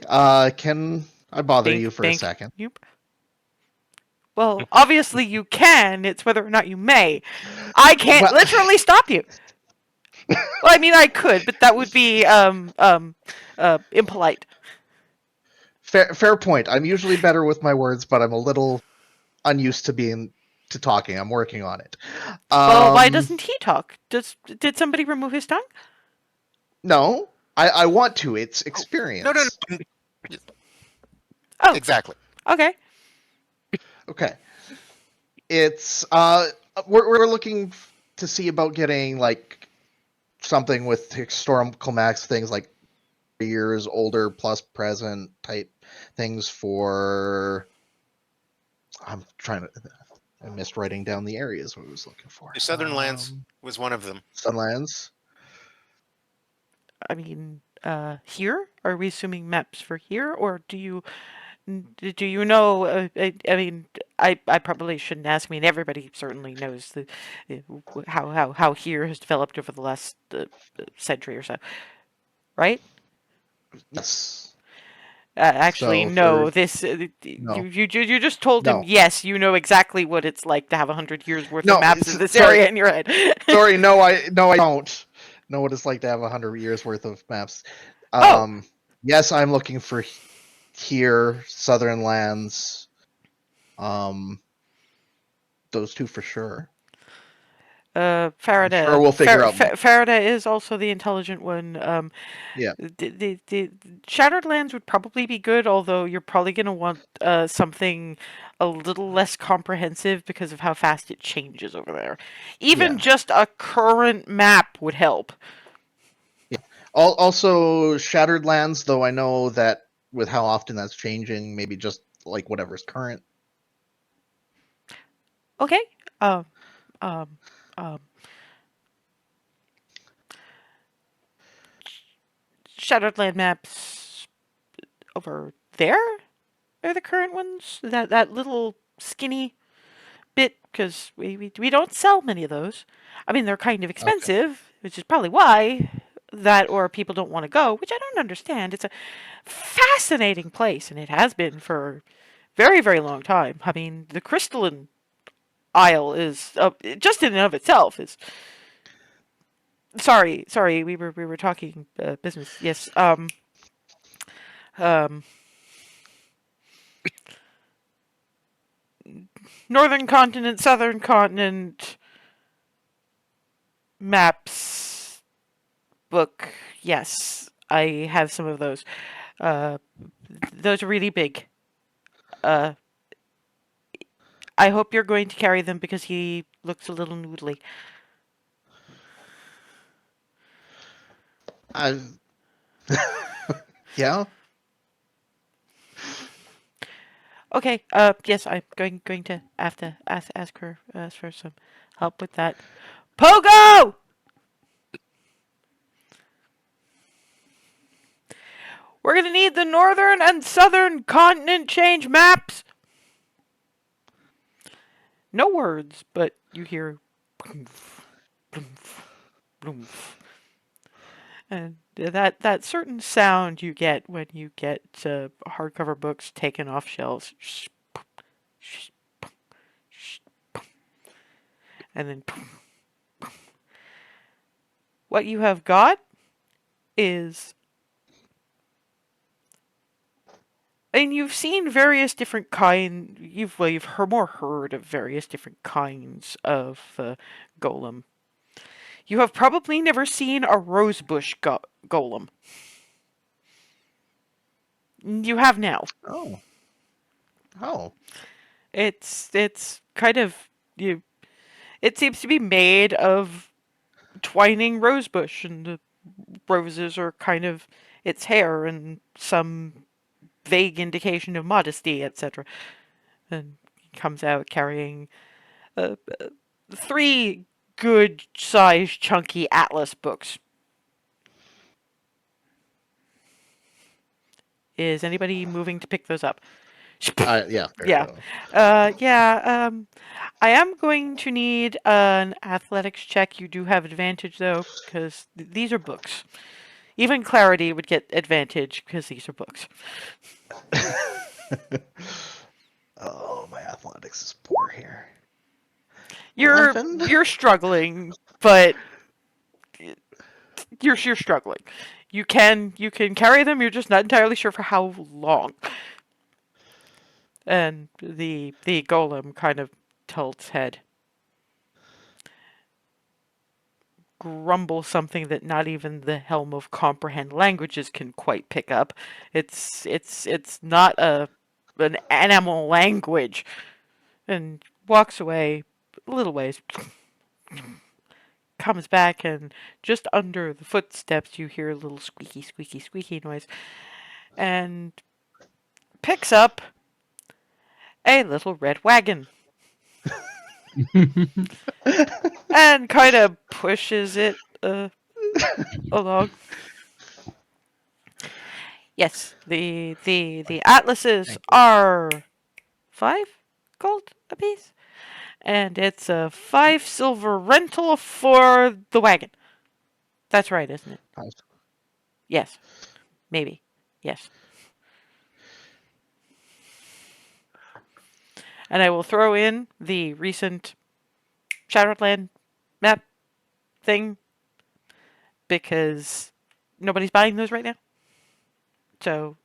Can I bother you for a second?
Yep. Well, obviously you can. It's whether or not you may. I can't
Well,
literally stop you. Well, I mean, I could, but that would be impolite.
Fair point. I'm usually better with my words, but I'm a little unused to talking. I'm working on it.
Well, why doesn't he talk? Did somebody remove his tongue?
No, I want to. It's
No,
experience.
no.
Oh,
Exactly.
okay.
Okay. It's we're looking to see about getting like something with historical max things like years older plus present type things for. I'm trying to. I missed writing down the areas what I was looking for.
The Southern Lands was one of them.
Sunlands.
I mean, here? Are we assuming maps for here, or do you know? I mean, I probably shouldn't ask. I mean, everybody certainly knows how here has developed over the last century or so, right?
Yes.
Actually,
So for
no. This
no,
you just told him
no,
yes. You know exactly what it's like to have 100 years worth of
no.
maps of this
Sorry,
area in your head.
sorry. No, I don't know what it's like to have 100 years worth of maps.
Oh,
Yes, I'm looking for here, Southern Lands. Those two for sure. I'm sure we'll figure out more.
Faraday is also the intelligent one.
Yeah,
The Shattered Lands would probably be good, although you're probably going to want something a little less comprehensive because of how fast it changes over there. Even
yeah.
just a current map would help.
Also, Shattered Lands, though I know that with how often that's changing, maybe just like whatever's current.
Okay. Um, um, um, Shattered Land maps over there are the current ones. That little skinny bit, because we don't sell many of those. I mean, they're kind of
Okay.
expensive, which is probably why that or people don't want to go, which I don't understand. It's a fascinating place, and it has been for a very, very long time. I mean, the crystalline Isle is just in and of itself is. Sorry, we were talking business. Yes. Um, Northern continent, southern continent maps book. Yes, I have some of those. Uh, those are really big. Uh, I hope you're going to carry them because he looks a little noodly.
I yeah.
Okay. Yes, I'm going to have to ask her for some help with that. Pogo! We're gonna need the northern and southern continent change maps. No words, but you hear boomf, boomf, boomf. And that certain sound you get when you get hardcover books taken off shelves. And then what you have got is, and you've seen various different you've heard of various different kinds of golem. You have probably never seen a rosebush golem. You have now.
Oh. Oh.
It's kind of you. It seems to be made of twining rosebush, and the roses are kind of its hair, and some vague indication of modesty, etc. And he comes out carrying uh, three good-sized, chunky atlas books. Is anybody moving to pick those up?
Yeah. There you
Yeah.
go.
Yeah. I am going to need an athletics check. You do have advantage, though, because these are books. Even Clarity would get advantage because these are books.
Oh, my athletics is poor here.
You're
11?
you're struggling, but you're struggling. You can carry them. You're just not entirely sure for how long. And the golem kind of tilts head, grumbles something that not even the helm of comprehend languages can quite pick up. It's not an animal language, and walks away a little ways. Comes back, and just under the footsteps you hear a little squeaky, squeaky, squeaky noise, and picks up a little red wagon and kind of pushes it along. Yes, the atlases are 5 gold apiece, and it's a 5 silver rental for the wagon. That's right, isn't it? Yes, maybe. Yes. And I will throw in the recent Shadowland map thing because nobody's buying those right now. So,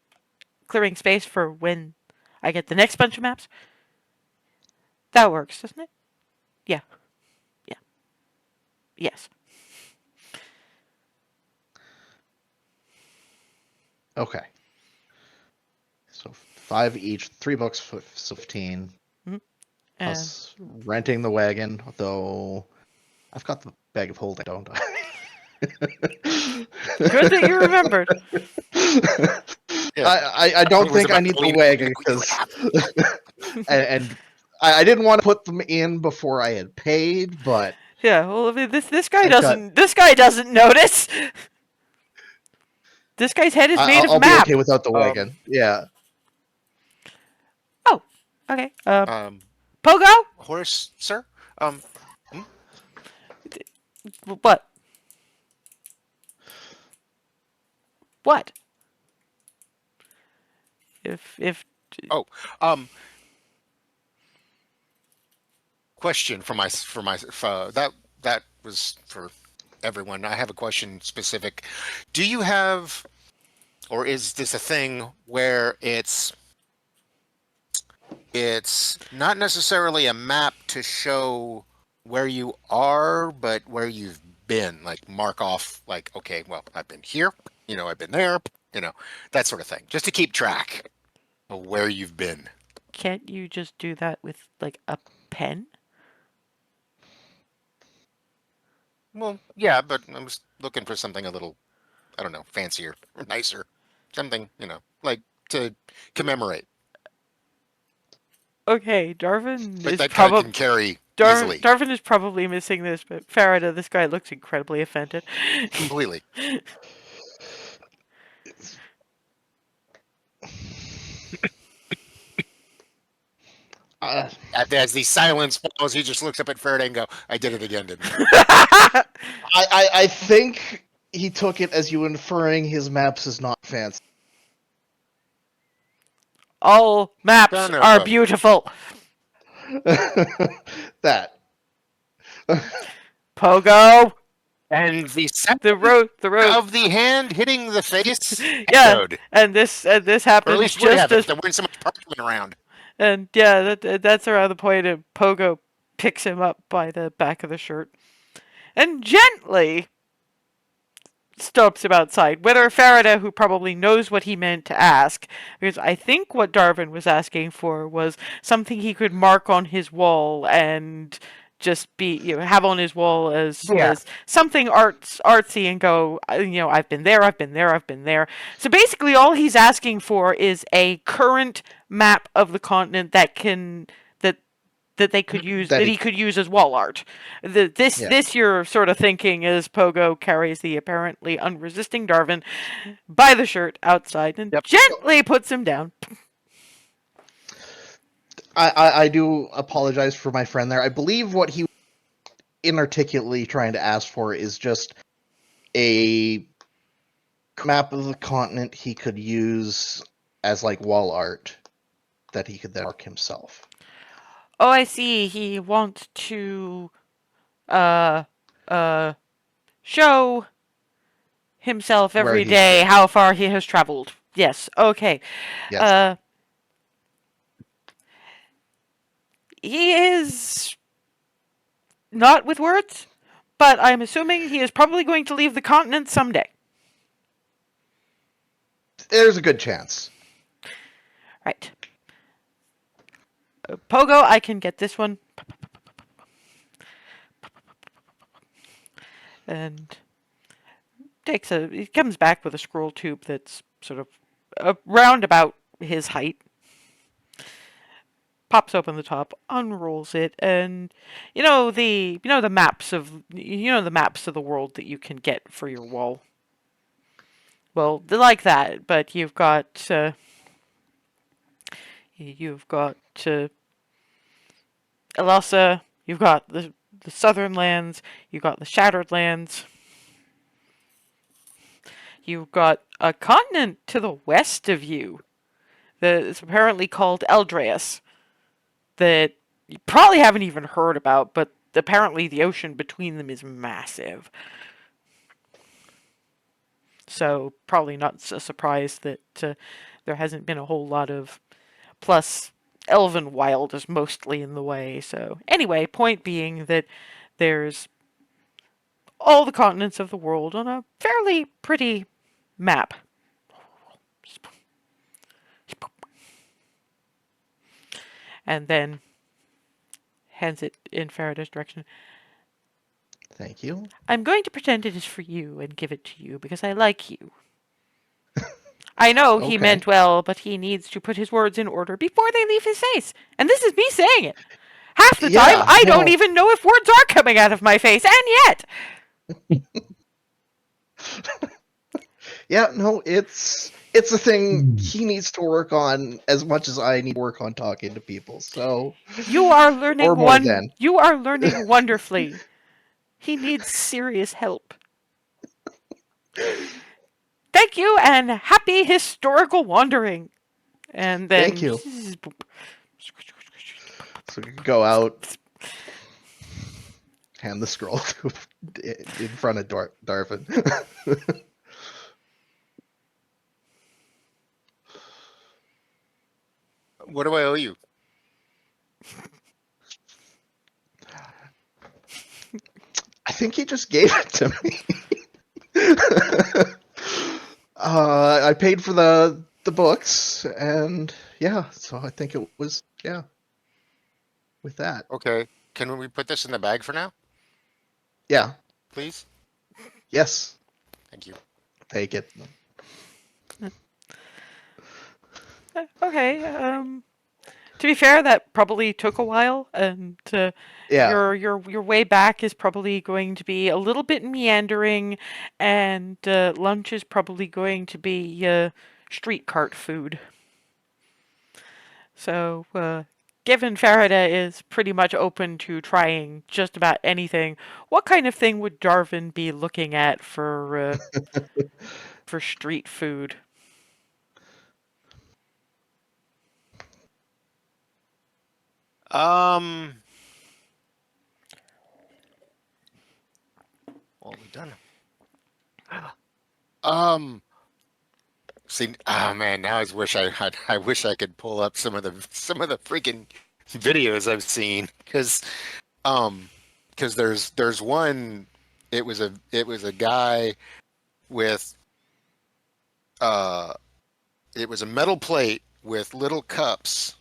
clearing space for when I get the next bunch of maps. That works, doesn't it? Yeah. Yeah. Yes.
Okay. So 5 each, 3 books, so 15.
And
Plus renting the wagon, though I've got the bag of holding, don't I?
good that you remembered.
Yeah.
I don't think I need the wagon because, and I didn't want to put them in before I had paid, but
Yeah, well, I mean, this guy
I've
doesn't this guy doesn't notice. This guy's head is made of
I'll be
map.
okay without the wagon. Yeah.
Oh, okay. Pogo?
Horace, sir.
What? What? If
Oh, question for that was for everyone. I have a question specific. Do you have, or is this a thing where it's not necessarily a map to show where you are, but where you've been, like mark off, like, okay, well, I've been here, I've been there, that sort of thing, just to keep track of where you've been.
can't you just do that with like a pen?
Well, yeah, but I was looking for something a little, I don't know, fancier, nicer, something, like to commemorate.
Okay, Darvin
But
is
that guy can carry easily,
Darvin is probably missing this, but Farida, this guy looks incredibly offended.
completely. As the silence falls, he just looks up at Faraday and go, "I did it again, didn't I?"
I think he took it as you inferring his maps is not fancy.
All maps
Son of
are
a-
beautiful.
That.
Pogo.
And the sound
The road.
of the hand hitting the face
Yeah,
echoed.
and this
Or at
happens
least would have
just
if
as,
there weren't so much parchment around.
and yeah, that's around the point. And Pogo picks him up by the back of the shirt and gently stops him outside. Whether Farida, who probably knows what he meant to ask, because I think what Darvin was asking for was something he could mark on his wall and just be, have on his wall as something artsy and go, I've been there, I've been there, I've been there. So basically, all he's asking for is a current map of the continent that they could use, that he could use as wall art. This you're sort of thinking is Pogo carries the apparently unresisting Darvin by the shirt outside and gently puts him down.
I do apologize for my friend there. I believe what he inarticulately trying to ask for is just a map of the continent he could use as like wall art that he could then mark himself.
Oh, I see. He wants to show himself
Where
every
he's
day
been.
how far he has traveled. Yes, okay.
Yes.
Uh, he is not with words, but I'm assuming he is probably going to leave the continent someday.
There's a good chance.
Right. Pogo, I can get this one. And he comes back with a scroll tube that's sort of round about his height. Pops open the top, unrolls it, and the maps of the world that you can get for your wall. Well, they're like that, but you've got Elasa, you've got the southern lands, you've got the shattered lands, you've got a continent to the west of you that is apparently called Eldraeus that you probably haven't even heard about, but apparently the ocean between them is massive. So probably not a surprise that there hasn't been a whole lot of. Plus, Elven Wild is mostly in the way. So anyway, point being that there's all the continents of the world on a fairly pretty map. And then hands it in Faraday's direction.
Thank you.
I'm going to pretend it is for you and give it to you because I like you. I know he
Okay.
meant well, but he needs to put his words in order before they leave his face. And this is me saying it. Half the time,
Yeah,
I don't
no.
even know if words are coming out of my face, and yet.
Yeah, no, it's a thing he needs to work on as much as I need to work on talking to people. So
You are learning
or more than.
You are learning wonderfully. He needs serious help. Thank you, and happy historical wandering. And then.
Thank you. So we can go out, hand the scroll to in front of Darvin.
What do I owe you?
I think he just gave it to me. I paid for the books, and yeah, so I think it was with that.
Okay. Can we put this in the bag for now,
Yeah.
please?
Yes.
Thank you.
Take it.
Okay, to be fair, that probably took a while, and
Yeah.
your way back is probably going to be a little bit meandering, and lunch is probably going to be street cart food. So, given Faraday is pretty much open to trying just about anything, what kind of thing would Darwin be looking at for street food?
Well, we're done. See, oh man, now I wish I could pull up some of the freaking videos I've seen because there's one. It was a guy with uh it was a metal plate with little cups,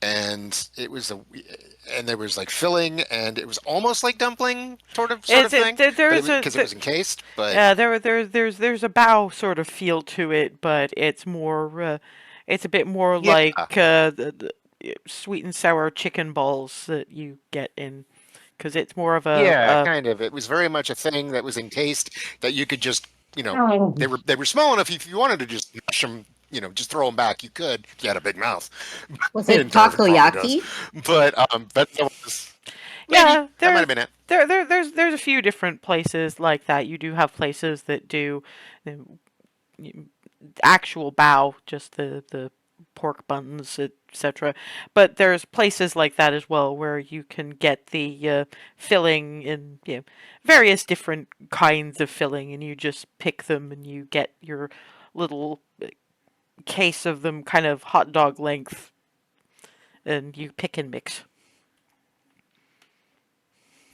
and there was like filling, and it was almost like dumpling sort of thing, but because it was encased. But
Yeah, there's a bow sort of feel to it, but it's a bit more
yeah,
like the sweet and sour chicken balls that you get in, because it's more of
yeah, kind of. It was very much a thing that was encased that you could just,
Oh,
they were small enough if you wanted to just mash them, just throw them back. You could if you had a big mouth.
Was
And
it
Darvin probably does.
takoyaki?
But that was
yeah.
that might have been it.
There's a few different places like that. You do have places that do actual bow, just the pork buns, etc. But there's places like that as well where you can get the filling in various different kinds of filling, and you just pick them and you get your little case of them, kind of hot dog length, and you pick and mix.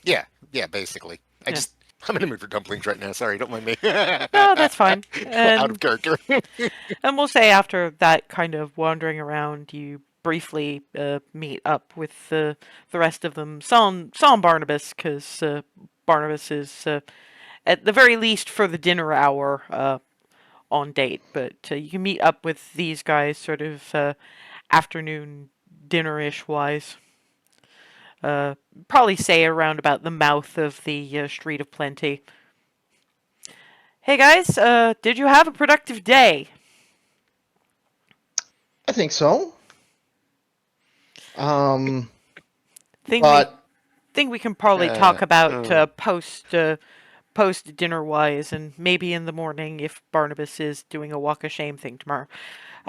Yeah, basically.
Yeah.
I'm in the mood for dumplings right now. Sorry, don't mind me.
No, that's fine.
Out of character.
And we'll say after that kind of wandering around, you briefly meet up with the rest of them. Some Barnabas, because Barnabas is at the very least for the dinner hour on date. But you can meet up with these guys sort of afternoon dinner-ish wise. Probably say around about the mouth of the Street of Plenty. Hey guys, did you have a productive day?
I think so.
Think
But
we can probably talk about
oh.
post dinner wise, and maybe in the morning if Barnabas is doing a walk of shame thing tomorrow.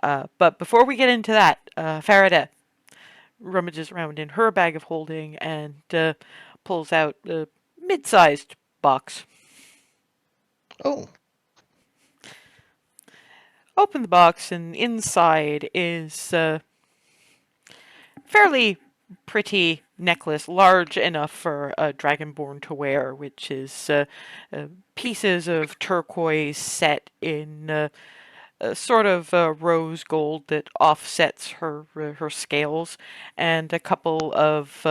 But before we get into that, Farida rummages around in her bag of holding and pulls out a mid-sized box.
oh,
Open the box, and inside is fairly pretty necklace, large enough for a dragonborn to wear, which is pieces of turquoise set in a sort of rose gold that offsets her scales, and a couple of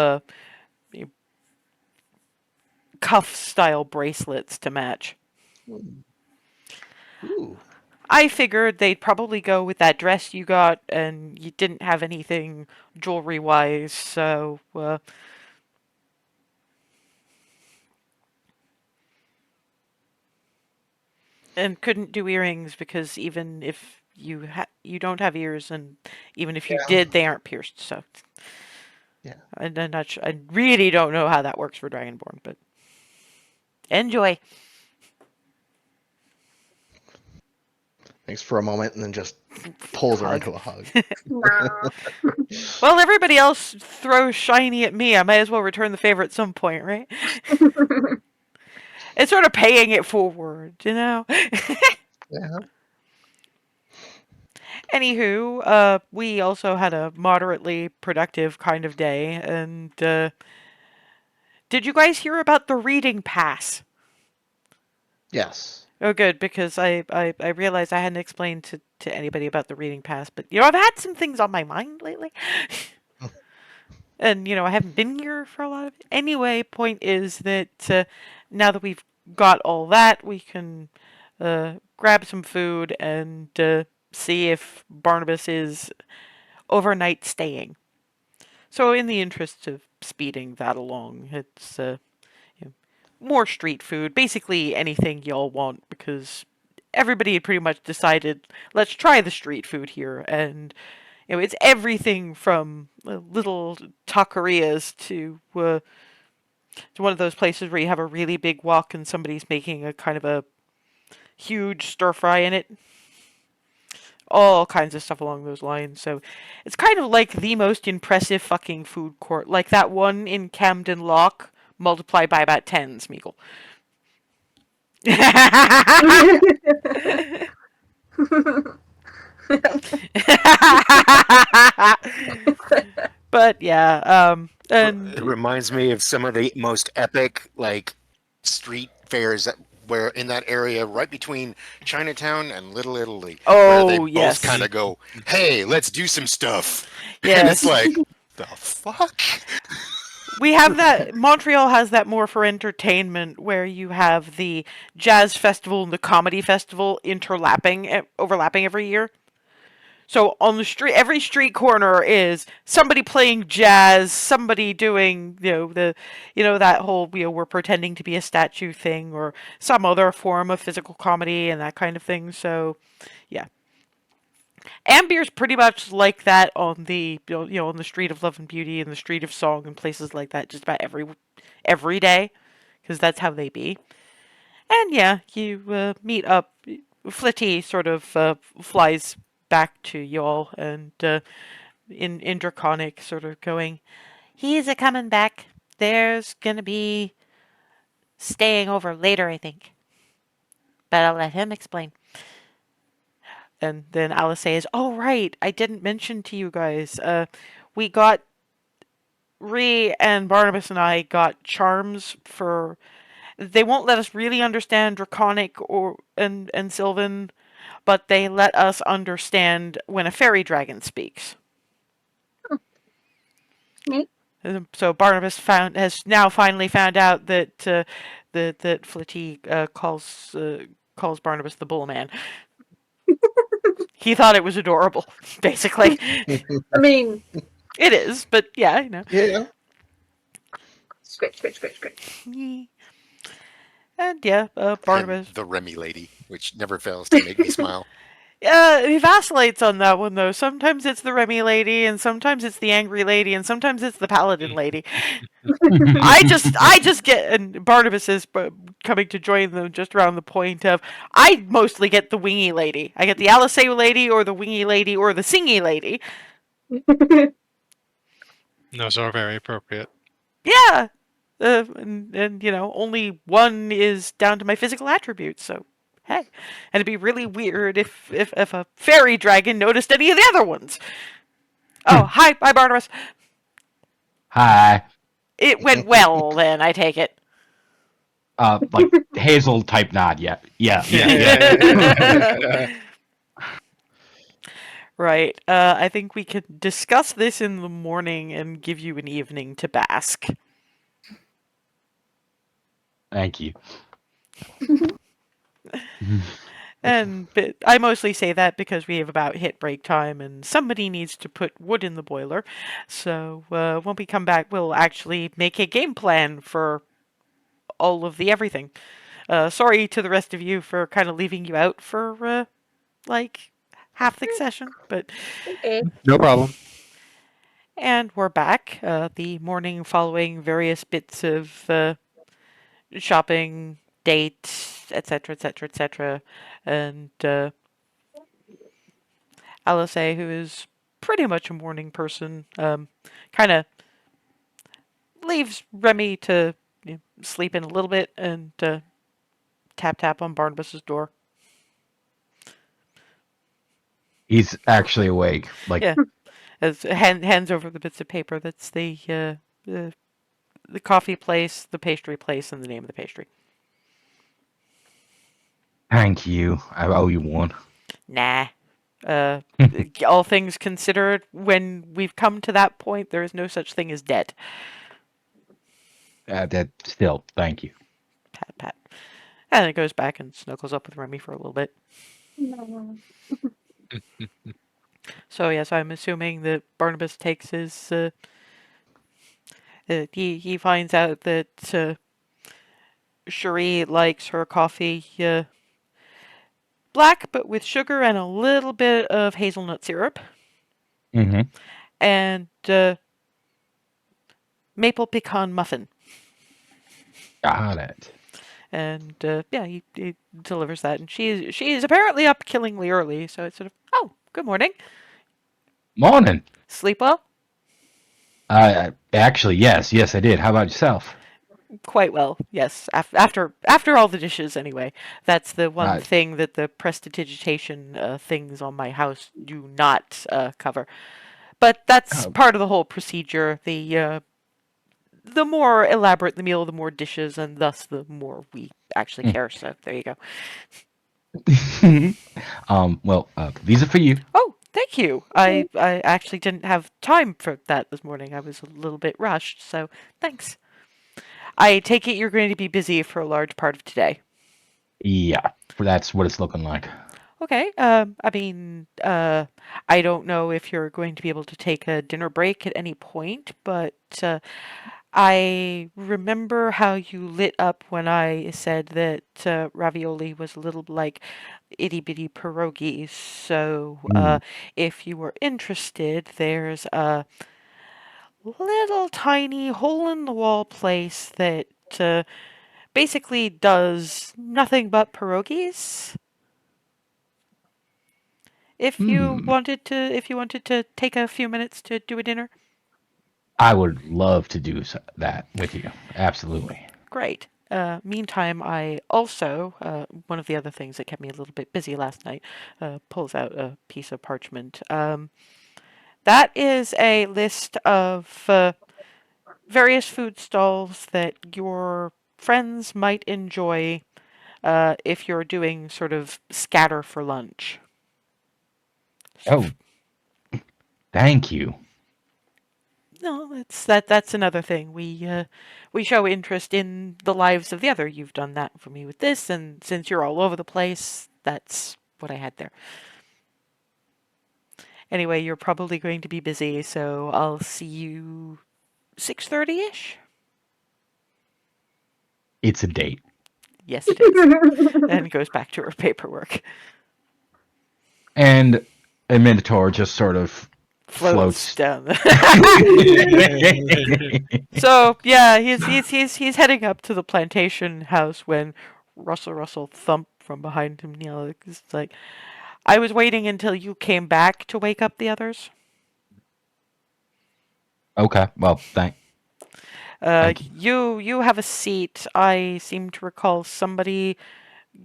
cuff style bracelets to match.
ooh.
I figured they'd probably go with that dress you got, and you didn't have anything jewelry-wise, so, and couldn't do earrings because even if you don't have ears, and even if you did, they aren't pierced, so.
Yeah.
I'm not sure. I really don't know how that works for Dragonborn, but enjoy.
Thanks for a moment, and then just pulls her
Hug.
into a hug.
Nah.
Well, everybody else throws shiny at me. I might as well return the favor at some point, right? It's sort of paying it forward, you know?
Yeah.
Anywho, we also had a moderately productive kind of day, and did you guys hear about the reading pass?
Yes.
Oh, good, because I realized I hadn't explained to anybody about the reading pass, but, I've had some things on my mind lately. And, I haven't been here for a lot of it. Anyway, point is that now that we've got all that, we can grab some food and see if Barnabas is overnight staying. So in the interest of speeding that along, it's more street food, basically anything y'all want, because everybody had pretty much decided, let's try the street food here, and it's everything from little taquerias to one of those places where you have a really big wok and somebody's making a kind of a huge stir fry in it. All kinds of stuff along those lines. So it's kind of like the most impressive fucking food court, like that one in Camden Lock, multiplied by about 10, Smeagol. But yeah, and
It reminds me of some of the most epic street fairs where in that area right between Chinatown and Little Italy, where they both
yes,
kind of go, "Hey, let's do some stuff," and
yes.
it's like, the fuck.
We have that. Montreal has that more for entertainment, where you have the jazz festival and the comedy festival overlapping every year. So on the street, every street corner is somebody playing jazz, somebody doing, that whole, we're pretending to be a statue thing, or some other form of physical comedy and that kind of thing. So, yeah. Ambier's pretty much like that on the, on the Street of Love and Beauty and the Street of Song and places like that, just about every day, because that's how they be. And yeah, you meet up. Flitty sort of flies back to y'all and in Draconic, sort of going, "He's a coming back. There's gonna be staying over later, I think. But I'll let him explain." And then Alice says, "Oh, right, I didn't mention to you guys. We got Ree and Barnabas and I got charms for. They won't let us really understand Draconic or and Sylvan, but they let us understand when a fairy dragon speaks."
Neat.
So Barnabas has now finally found out that that Flitty calls Barnabas the Bull Man. He thought it was adorable, basically.
I mean,
It is, but yeah, you know.
Yeah.
scratch, scratch, scratch, scratch.
And yeah,
And
Barnabas.
the Remy lady, which never fails to make me smile.
He vacillates on that one though. Sometimes it's the Remy lady, and sometimes it's the angry lady, and sometimes it's the paladin lady. I just get, and Barnabas is coming to join them just around the point of, I mostly get the wingy lady. I get the Aliseu lady, or the wingy lady, or the singy lady.
Those are very appropriate.
Yeah, and you know, only one is down to my physical attributes. So hey, and it'd be really weird if a fairy dragon noticed any of the other ones. Oh, hi, Barnabas.
Hi.
It went well, then I take it.
Like Hazel type nod. Yeah.
Right. I think we could discuss this in the morning and give you an evening to bask.
Thank you.
But I mostly say that because we have about hit break time and somebody needs to put wood in the boiler. So when we come back, we'll actually make a game plan for all of the everything. Sorry to the rest of you for kind of leaving you out for like half the session, but
Okay.
No problem.
and we're back. The morning following various bits of shopping, dates, etc., etc., etc., and Alice, who is pretty much a morning person, kind of leaves Remy to sleep in a little bit and tap tap on Barnabas's door.
He's actually awake. Like,
Yeah, as hands over the bits of paper. That's the coffee place, the pastry place, and the name of the pastry.
thank you. I owe you one.
Nah. All things considered, when we've come to that point, there is no such thing as debt.
That still, thank you.
Pat, pat. And it goes back and snuggles up with Remy for a little bit.
No.
So yes, I'm assuming that Barnabas takes his. He finds out that Cherie likes her coffee black, but with sugar and a little bit of hazelnut syrup,
Mm-hmm.
and maple pecan muffin.
Got it.
And yeah, he delivers that, and she is apparently up killingly early. So it's sort of, oh, good morning.
Morning.
Sleep well?
Actually, yes, I did. How about yourself?
Quite well, yes. After all the dishes, anyway. That's the one
Uh,
thing that the prestidigitation things on my house do not cover. But that's
oh,
part of the whole procedure. The more elaborate the meal, the more dishes, and thus the more we actually care. So there you go.
well, these are for you.
Oh, thank you. I actually didn't have time for that this morning. I was a little bit rushed, so thanks. I take it you're going to be busy for a large part of today.
Yeah, that's what it's looking like.
Okay. I mean, I don't know if you're going to be able to take a dinner break at any point, but I remember how you lit up when I said that ravioli was a little like itty bitty pierogies. So,
Mm.
if you were interested, there's a little tiny hole in the wall place that basically does nothing but pierogies. if you wanted to take a few minutes to do a dinner.
I would love to do that with you. Absolutely.
Great. Meantime, I also, one of the other things that kept me a little bit busy last night, pulls out a piece of parchment. That is a list of various food stalls that your friends might enjoy if you're doing sort of scatter for lunch.
Oh, thank you.
No, that's another thing. We show interest in the lives of the other. You've done that for me with this, and since you're all over the place, that's what I had there. Anyway, you're probably going to be busy, so I'll see you 6:30ish.
It's a date.
Yes, it is. And goes back to her paperwork.
And a Minotaur just sort of floats.
Down. So yeah, he's heading up to the plantation house when Russell thump from behind him. It's like, I was waiting until you came back to wake up the others.
Okay, well, thank you.
You have a seat. I seem to recall somebody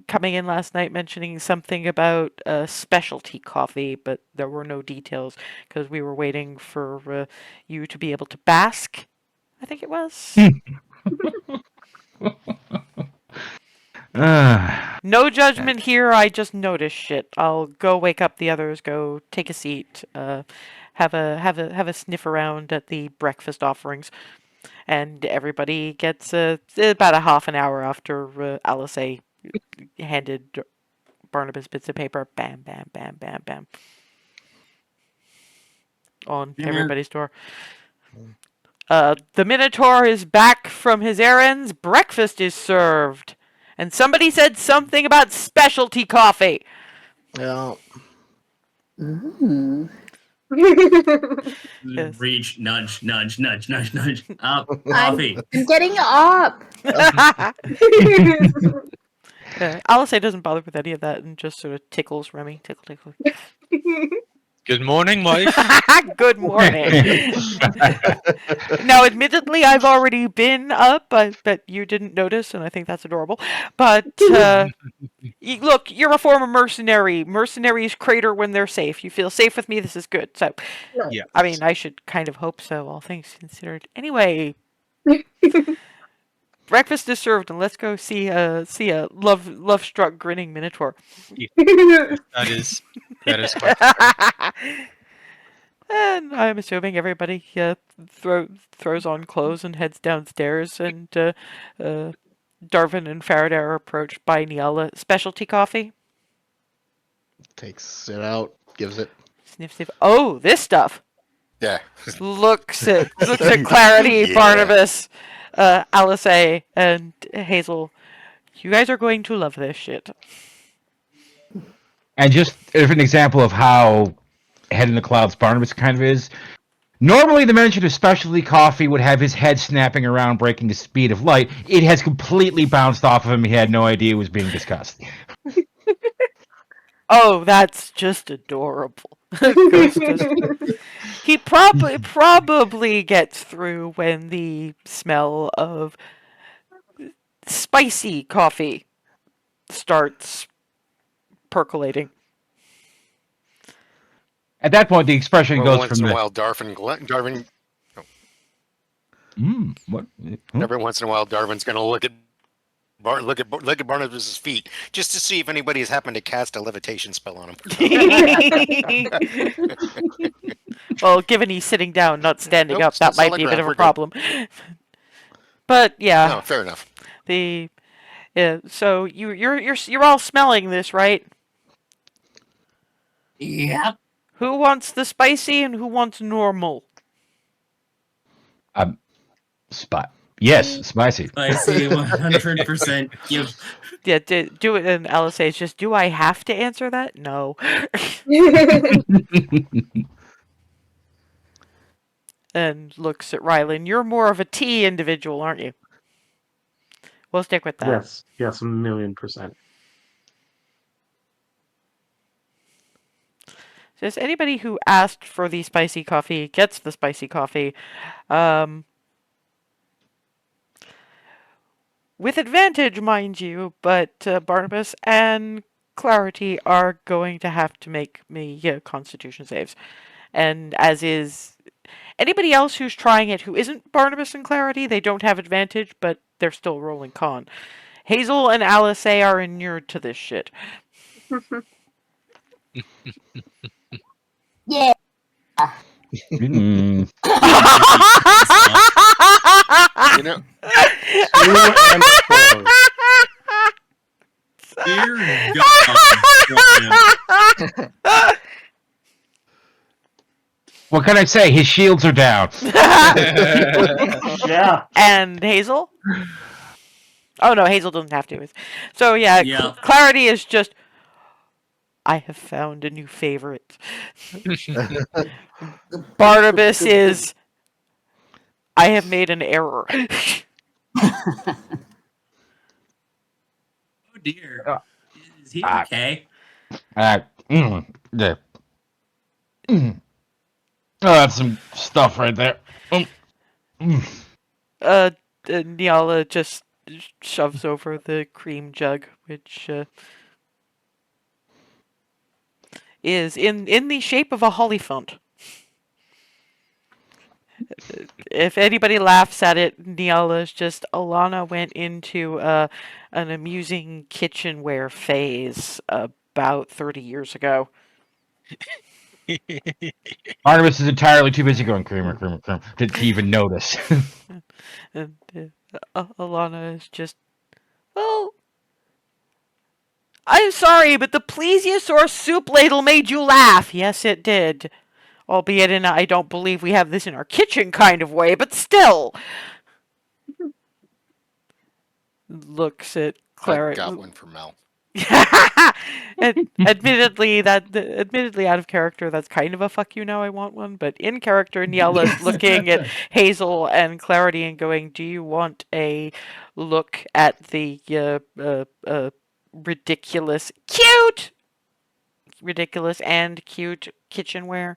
coming in last night mentioning something about specialty coffee, but there were no details because we were waiting for you to be able to bask. I think it was. No judgment here. I just noticed shit. I'll go wake up the others. Go take a seat. Have a sniff around at the breakfast offerings, and everybody gets about a half an hour after Alice handed Barnabas bits of paper. Bam, bam, bam, bam, bam. On everybody's door. The Minotaur is back from his errands. Breakfast is served. And somebody said something about specialty coffee.
Yeah.
Ooh.
Yes.
Reach, nudge, nudge, nudge, nudge, nudge. Up, coffee.
I'm getting up.
Alice doesn't bother with any of that and just sort of tickles Remy. Tickle, tickle.
Good morning, wife.
Good morning. Now, admittedly, I've already been up, but you didn't notice, and I think that's adorable. But look, you're a former mercenary. Mercenaries crater when they're safe. You feel safe with me. This is good. So,
Yeah.
I mean, I should kind of hope so, all things considered. Anyway, breakfast is served, and let's go see a love struck grinning Minotaur.
That is quite.
And I'm assuming everybody throws on clothes and heads downstairs, and Darvin and Faraday are approached by Niala. Specialty coffee?
Takes it out, gives it.
Sniff, sniff. Oh, this stuff.
Yeah.
Looks at Clarity,
Yeah.
Barnabas, Alice, and Hazel. You guys are going to love this shit.
And just as an example of how Head in the Clouds Barnabas kind of is, normally the mention of specialty coffee would have his head snapping around, breaking the speed of light. It has completely bounced off of him. He had no idea it was being discussed.
Oh, that's just adorable. He probably gets through when the smell of spicy coffee starts percolating.
At that point, the expression
Well,
goes
once
from
in a
the
while, Darvin.
what?
Every once in a while, Darvin's going to look at Barnabas's feet just to see if anybody has happened to cast a levitation spell on him.
Well, given he's sitting down, not standing
Nope,
up, that
still
might
solid
be a bit
ground,
of a
we're good.
problem. But yeah,
No, fair enough.
so you're all smelling this, right?
Yep.
Who wants the spicy and who wants normal?
Yes, spicy.
Spicy 100%. Give.
Yeah, do it. And Alice says, "Just do I have to answer that? No." And looks at Rylan. You're more of a tea individual, aren't you? We'll stick with that.
Yes, 1,000,000%.
Says anybody who asked for the spicy coffee gets the spicy coffee. With advantage, mind you, but Barnabas and Clarity are going to have to make me Constitution saves. And as is anybody else who's trying it who isn't Barnabas and Clarity, they don't have advantage, but they're still rolling con. Hazel and Alice are inured to this shit.
Yeah.
Mm.
You know,
Dear God.
What can I say? His shields are down.
Yeah.
And Hazel? Oh no, Hazel doesn't have to. So yeah,
Yeah.
Clarity is just, I have found a new favorite. Barnabas is, I have made an error.
Oh dear. Is he okay?
Yeah. Oh, that's some stuff right there.
Nyala just shoves over the cream jug, which is in the shape of a holly font. If anybody laughs at it, Nyala's just, Alana went into an amusing kitchenware phase about 30 years ago.
Barnabas is entirely too busy going creamer to even notice.
And Alana is just, well, I'm sorry, but the plesiosaur soup ladle made you laugh. Yes, it did. Albeit in a, I don't believe we have this in our kitchen kind of way, but still. Looks at
I
Clara.
got one for Mel.
Admittedly, out of character, that's kind of a fuck you now. I want one, but in character, Niela's looking at Hazel and Clarity and going, "Do you want a look at the ridiculous and cute kitchenware?"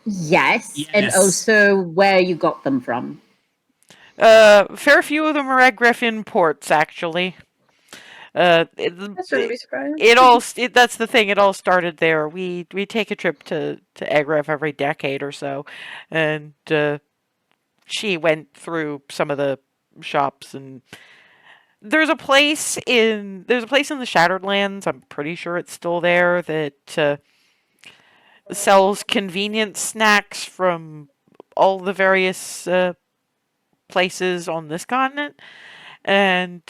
Yes, and
Yes.
also where you got them from.
Fair few of them are at Griffin ports, actually.
That shouldn't be surprising.
That's the thing. It all started there. We take a trip to Agrif every decade or so, and she went through some of the shops, and there's a place in the Shattered Lands. I'm pretty sure it's still there, that sells convenience snacks from all the various places on this continent, and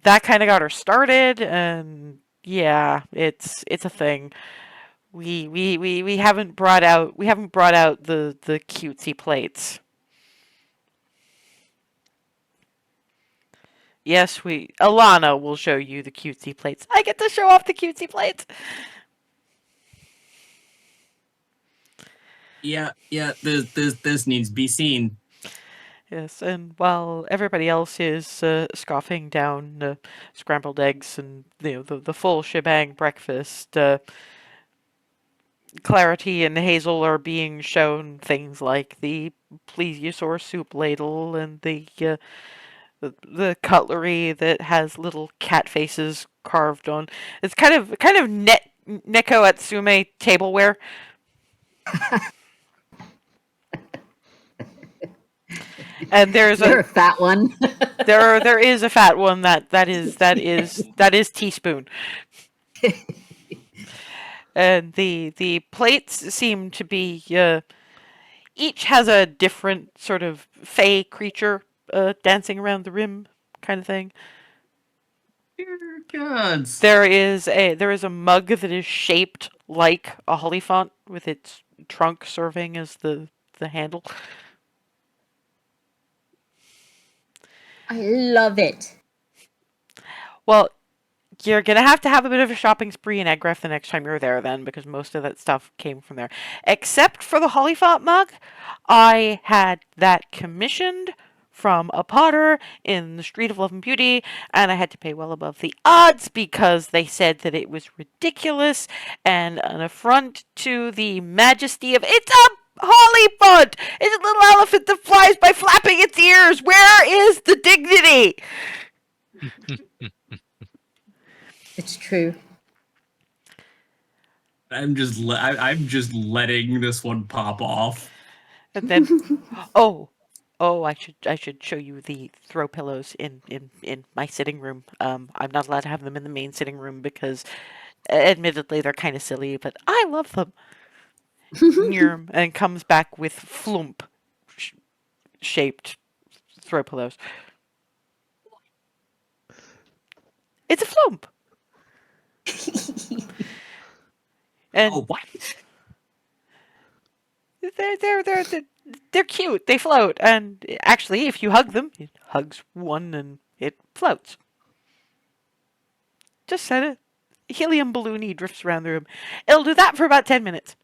that kind of got her started. And yeah, it's a thing. We haven't brought out the cutesy plates. Yes, Alana will show you the cutesy plates. I get to show off the cutesy plates.
Yeah, this needs to be seen.
Yes, and while everybody else is scoffing down scrambled eggs and the full shebang breakfast, Clarity and Hazel are being shown things like the plesiosaur soup ladle and the cutlery that has little cat faces carved on. It's kind of Neko Atsume tableware. And there's
a fat one.
there is a fat one that is teaspoon. And the plates seem to be each has a different sort of fey creature dancing around the rim, kind of thing.
Dear gods.
There is a mug that is shaped like a hollyphant with its trunk serving as the handle.
I love it.
Well, you're going to have a bit of a shopping spree in Egref the next time you're there then, because most of that stuff came from there. Except for the hollyphant mug, I had that commissioned from a potter in the Street of Love and Beauty, and I had to pay well above the odds because they said that it was ridiculous and an affront to the majesty of it's a holly font. It's a little elephant that flies by flapping its ears. Where is the dignity?
It's true.
I'm just letting this one pop off.
And then, oh, I should show you the throw pillows in my sitting room. I'm not allowed to have them in the main sitting room because, admittedly, they're kind of silly, but I love them. And comes back with flump shaped throw pillows. It's a flump. And
Oh, what?
they're cute. They float, and actually, if you hug them, it hugs one and it floats. Just said it. Helium balloony drifts around the room. It'll do that for about 10 minutes.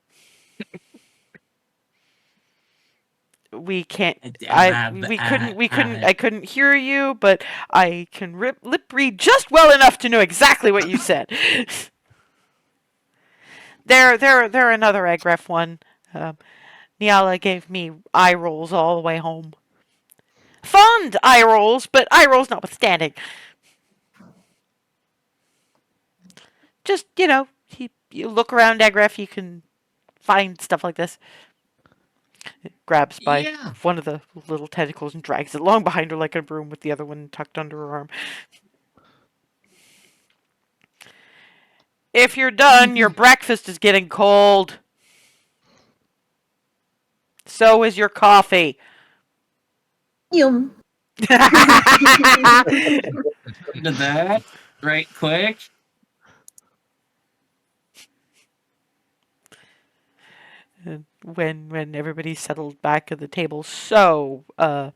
We can't. I couldn't hear you, but I can lip read just well enough to know exactly what you said. They're another egg ref one. Niala gave me eye rolls all the way home. Fond eye rolls, but eye rolls notwithstanding. Just, you look around egg ref, you can find stuff like this. It grabs by one of the little tentacles and drags it along behind her like a broom with the other one tucked under her arm. If you're done, your breakfast is getting cold. So is your coffee.
Yum.
To that right quick.
And when everybody's settled back at the table, so I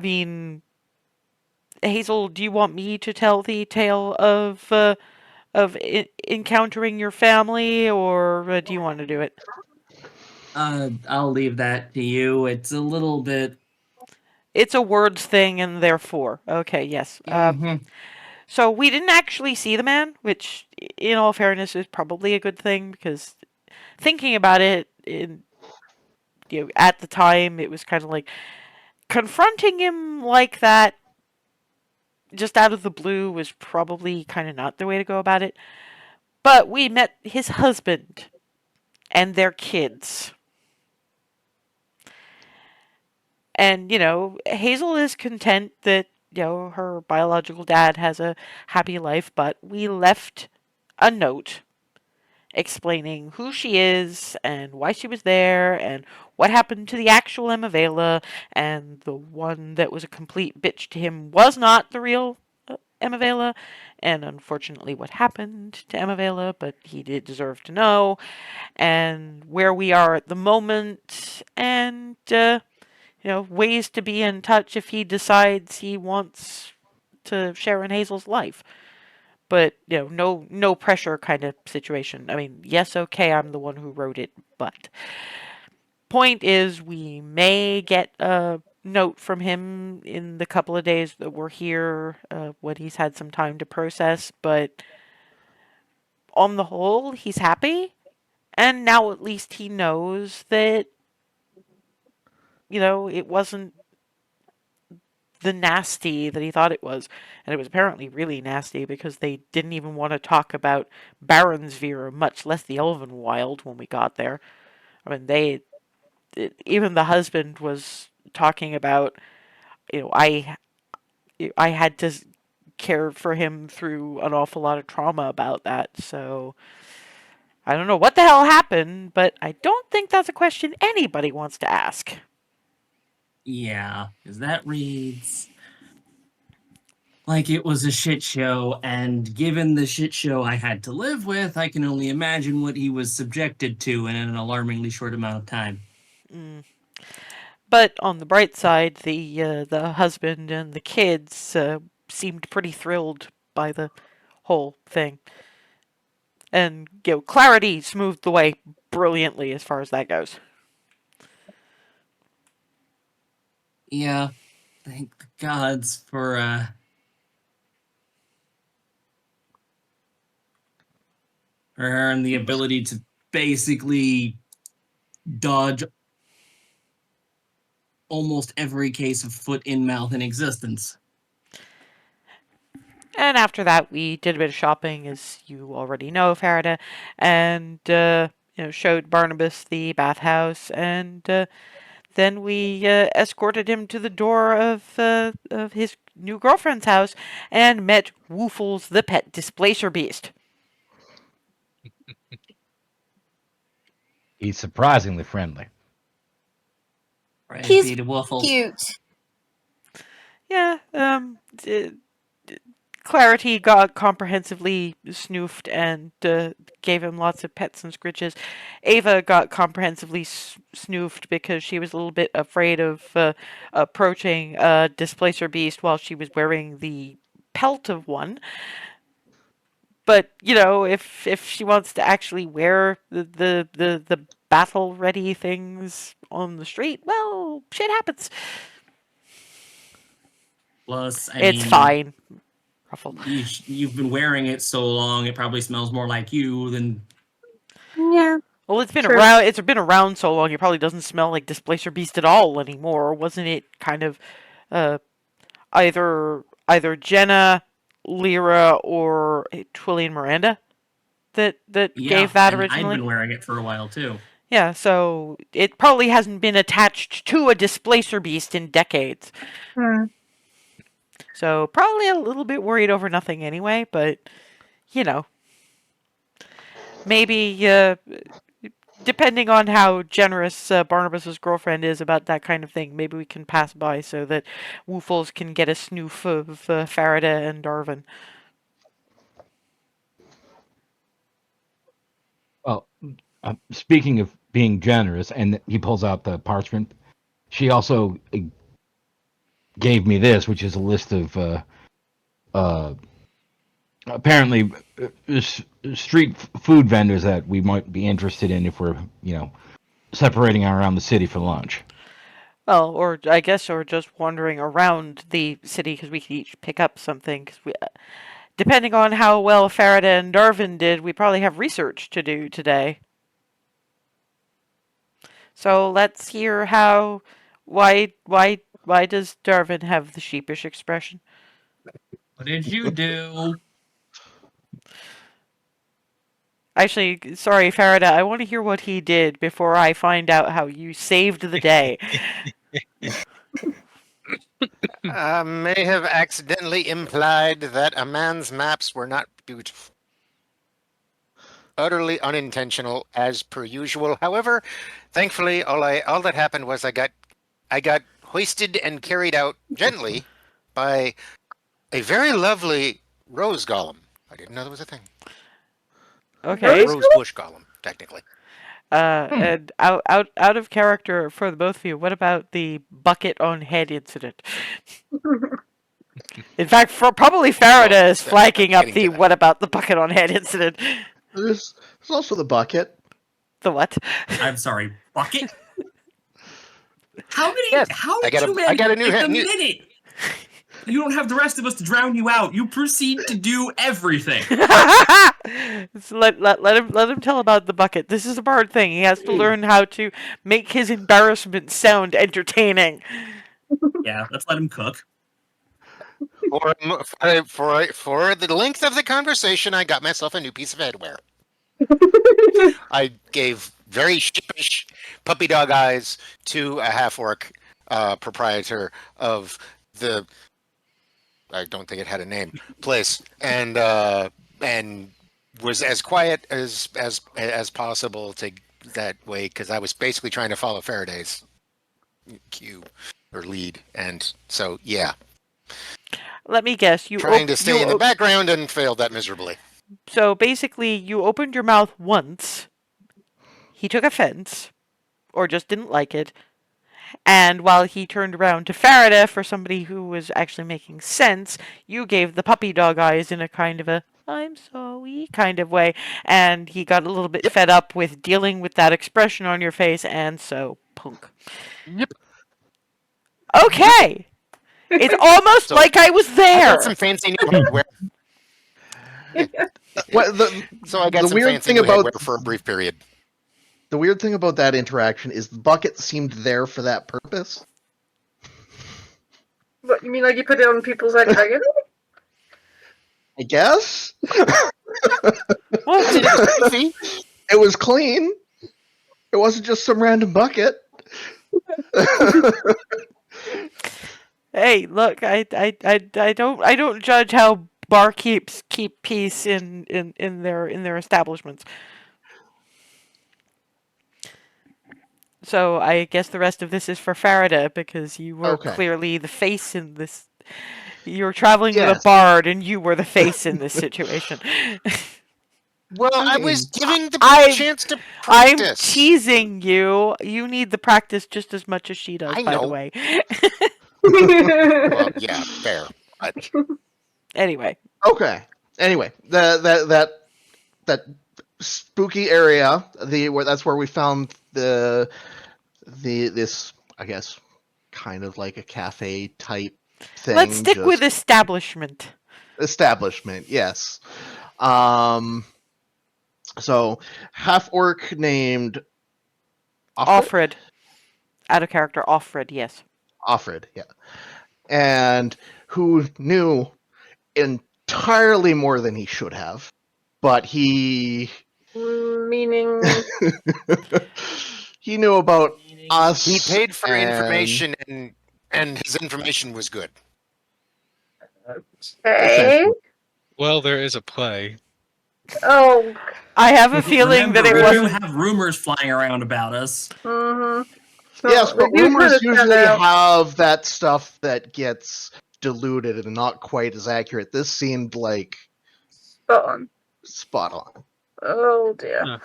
mean, Hazel, do you want me to tell the tale of encountering your family, or do you want to do it?
I'll leave that to you. It's a little bit.
It's a words thing, and therefore, okay, yes. So we didn't actually see the man, which, in all fairness, is probably a good thing because thinking about it, at the time, it was kind of like confronting him like that, just out of the blue, was probably kind of not the way to go about it. But we met his husband and their kids. And, Hazel is content that, her biological dad has a happy life, but we left a note explaining who she is and why she was there and what happened to the actual Emma Vela, and the one that was a complete bitch to him was not the real Emma Vela, and unfortunately what happened to Emma Vela, but he did deserve to know, and where we are at the moment, and ways to be in touch if he decides he wants to share in Hazel's life. But, no pressure kind of situation. I mean, yes, okay, I'm the one who wrote it, but point is we may get a note from him in the couple of days that we're here, when he's had some time to process, but on the whole, he's happy, and now at least he knows that, it wasn't the nasty that he thought it was. And it was apparently really nasty because they didn't even want to talk about Baronsveer, much less the Elven Wild, when we got there. I mean, even the husband was talking about, I had to care for him through an awful lot of trauma about that. So I don't know what the hell happened, but I don't think that's a question anybody wants to ask.
Yeah, because that reads like it was a shit show, and given the shit show I had to live with, I can only imagine what he was subjected to in an alarmingly short amount of time.
But on the bright side, the husband and the kids seemed pretty thrilled by the whole thing. And, Clarity smoothed the way brilliantly as far as that goes.
Yeah, thank the gods for her and the ability to basically dodge almost every case of foot in mouth in existence.
And after that, we did a bit of shopping, as you already know, Farida, and showed Barnabas the bathhouse, and then we escorted him to the door of his new girlfriend's house and met Woofles the pet displacer beast.
He's surprisingly friendly.
Right,
He's
Beta Waffles.
cute.
Yeah, Clarity got comprehensively snoofed and gave him lots of pets and scritches. Ava got comprehensively snoofed because she was a little bit afraid of approaching a displacer beast while she was wearing the pelt of one. But if she wants to actually wear the battle ready things on the street, well, shit happens.
Plus, I
It's
mean,
fine. Ruffle.
you've been wearing it so long, it probably smells more like you than.
Yeah.
Well, it's been
True.
around. It's been around so long. It probably doesn't smell like Displacer Beast at all anymore. Wasn't it kind of uh, either Jenna, Lyra, or Twillian Miranda that
Yeah,
gave that
and I'd
originally?
been wearing it for a while too.
Yeah, so it probably hasn't been attached to a Displacer Beast in decades.
Hmm.
So probably a little bit worried over nothing anyway. But maybe depending on how generous Barnabas's girlfriend is about that kind of thing, maybe we can pass by so that Woofles can get a snoof of Farida and Darvin.
Well, speaking of being generous, and he pulls out the parchment. She also gave me this, which is a list of apparently street food vendors that we might be interested in if we're separating around the city for lunch.
Well, or I guess, or just wandering around the city because we could each pick up something. Cause depending on how well Farida and Darvin did, we probably have research to do today. So let's hear how. Why does Darvin have the sheepish expression?
What did you do?
Actually, sorry, Farida, I want to hear what he did before I find out how you saved the day.
May have accidentally implied that a man's maps were not beautiful. Utterly unintentional, as per usual. However, thankfully, all that happened was I got hoisted and carried out gently by a very lovely rose golem. I didn't know there was a thing.
Okay.
Rose bush golem, technically.
And out of character for the both of you, what about the bucket on head incident? In fact, probably Farida
Well,
is flagging up
getting
the
to that.
what about the bucket on head incident.
There's also the bucket.
The what?
I'm sorry, bucket. How many?
Yes,
how
I got
two
a-
men
I got a new
in
head-
a
new-
minute? You don't have the rest of us to drown you out. You proceed to do everything.
So let him tell about the bucket. This is a hard thing. He has to learn how to make his embarrassment sound entertaining.
Yeah, let's let him cook.
For the length of the conversation, I got myself a new piece of headwear. I gave very sheepish puppy dog eyes to a half-orc proprietor of the, I don't think it had a name, place, and was as quiet as possible to that way, because I was basically trying to follow Faraday's cue or lead, and so yeah,
Let me guess.
trying to stay in the background and failed that miserably.
So basically, you opened your mouth once. He took offense, or just didn't like it. And while he turned around to Farida for somebody who was actually making sense, you gave the puppy dog eyes in a kind of a "I'm sorry" kind of way. And he got a little bit fed up with dealing with that expression on your face, and so punk.
Yep.
Okay. It's almost
So,
like I was
I
there.
got some fancy new headwear.
What
So I got
the
some
weird
fancy
thing
new
about
headwear for a brief period.
the weird thing about that interaction is the bucket seemed there for that purpose.
What, you mean like you put it on people's head regularly?
I guess
Well,
I mean, it was comfy.
it was clean. It wasn't just some random bucket.
hey, look, I don't judge how barkeeps keep peace in their establishments. So I guess the rest of this is for Farida because you were
Okay.
clearly the face in this. You were traveling with a
Yes.
bard, and you were the face in this situation.
Well, I
mean,
was given the
I'm-
chance to
I'm
practice.
teasing you. You need the practice just as much as she does,
I
by the
know.
way.
Well, yeah, fair. But
Anyway,
Okay. Anyway, that spooky area, that's where we found this, I guess, kind of like a cafe type thing.
let's stick with
just
establishment.
establishment. Yes. So half orc named
Offred. Out of character, Offred, yes.
Offred, yeah, and who knew entirely more than he should have, but he
Meaning.
he knew about us.
he paid for
and-
information, and his information was good.
Okay.
Well, there is a play.
Oh.
I have a feeling that it
Remember, we do
wasn't.
have rumors flying around about us.
Mm-hmm.
Yes, but rumors usually
have.
have that stuff that gets diluted and not quite as accurate. This seemed like
Spot on.
spot on.
Oh dear.
Huh.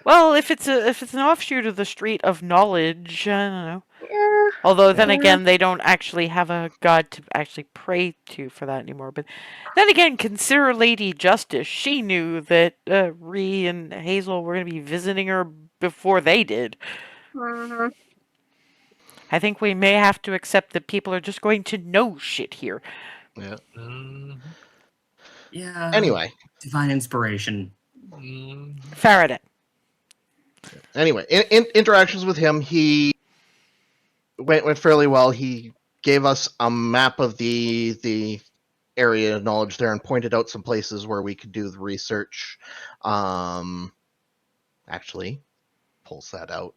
Well, if it's an offshoot of the Street of Knowledge, I don't know.
Yeah.
Although then
Yeah.
again, they don't actually have a god to actually pray to for that anymore. But then again, consider Lady Justice. She knew that Ree and Hazel were going to be visiting her before they did.
Mm-hmm.
I think we may have to accept that people are just going to know shit here.
Yeah.
Yeah.
Anyway,
Divine inspiration.
Faraday.
anyway, interactions with him, he went fairly well. He gave us a map of the area of knowledge there and pointed out some places where we could do the research. Actually, pulls that out.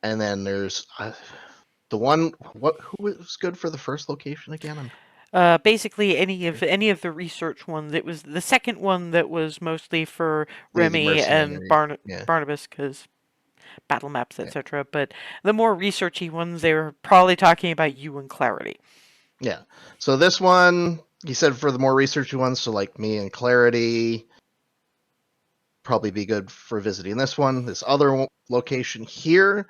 And then there's the one. Who was good for the first location again?
Basically, any of the research ones. It was the second one that was mostly for
The
Remy and
mercenary, yeah.
Barnabas, because battle maps, etc. But the more researchy ones, they were probably talking about you and Clarity.
Yeah. So this one, he said for the more researchy ones, so like me and Clarity, probably be good for visiting this one. This other location here,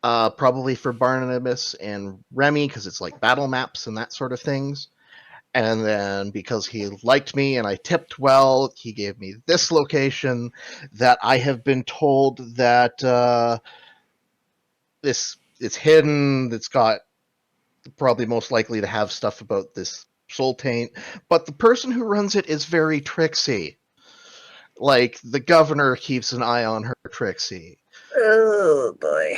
probably for Barnabas and Remy, because it's like battle maps and that sort of things. And then because he liked me and I tipped well, he gave me this location that I have been told that it's hidden. It's got probably most likely to have stuff about this soul taint, but the person who runs it is very tricksy. Like the governor keeps an eye on her, tricksy.
Oh boy.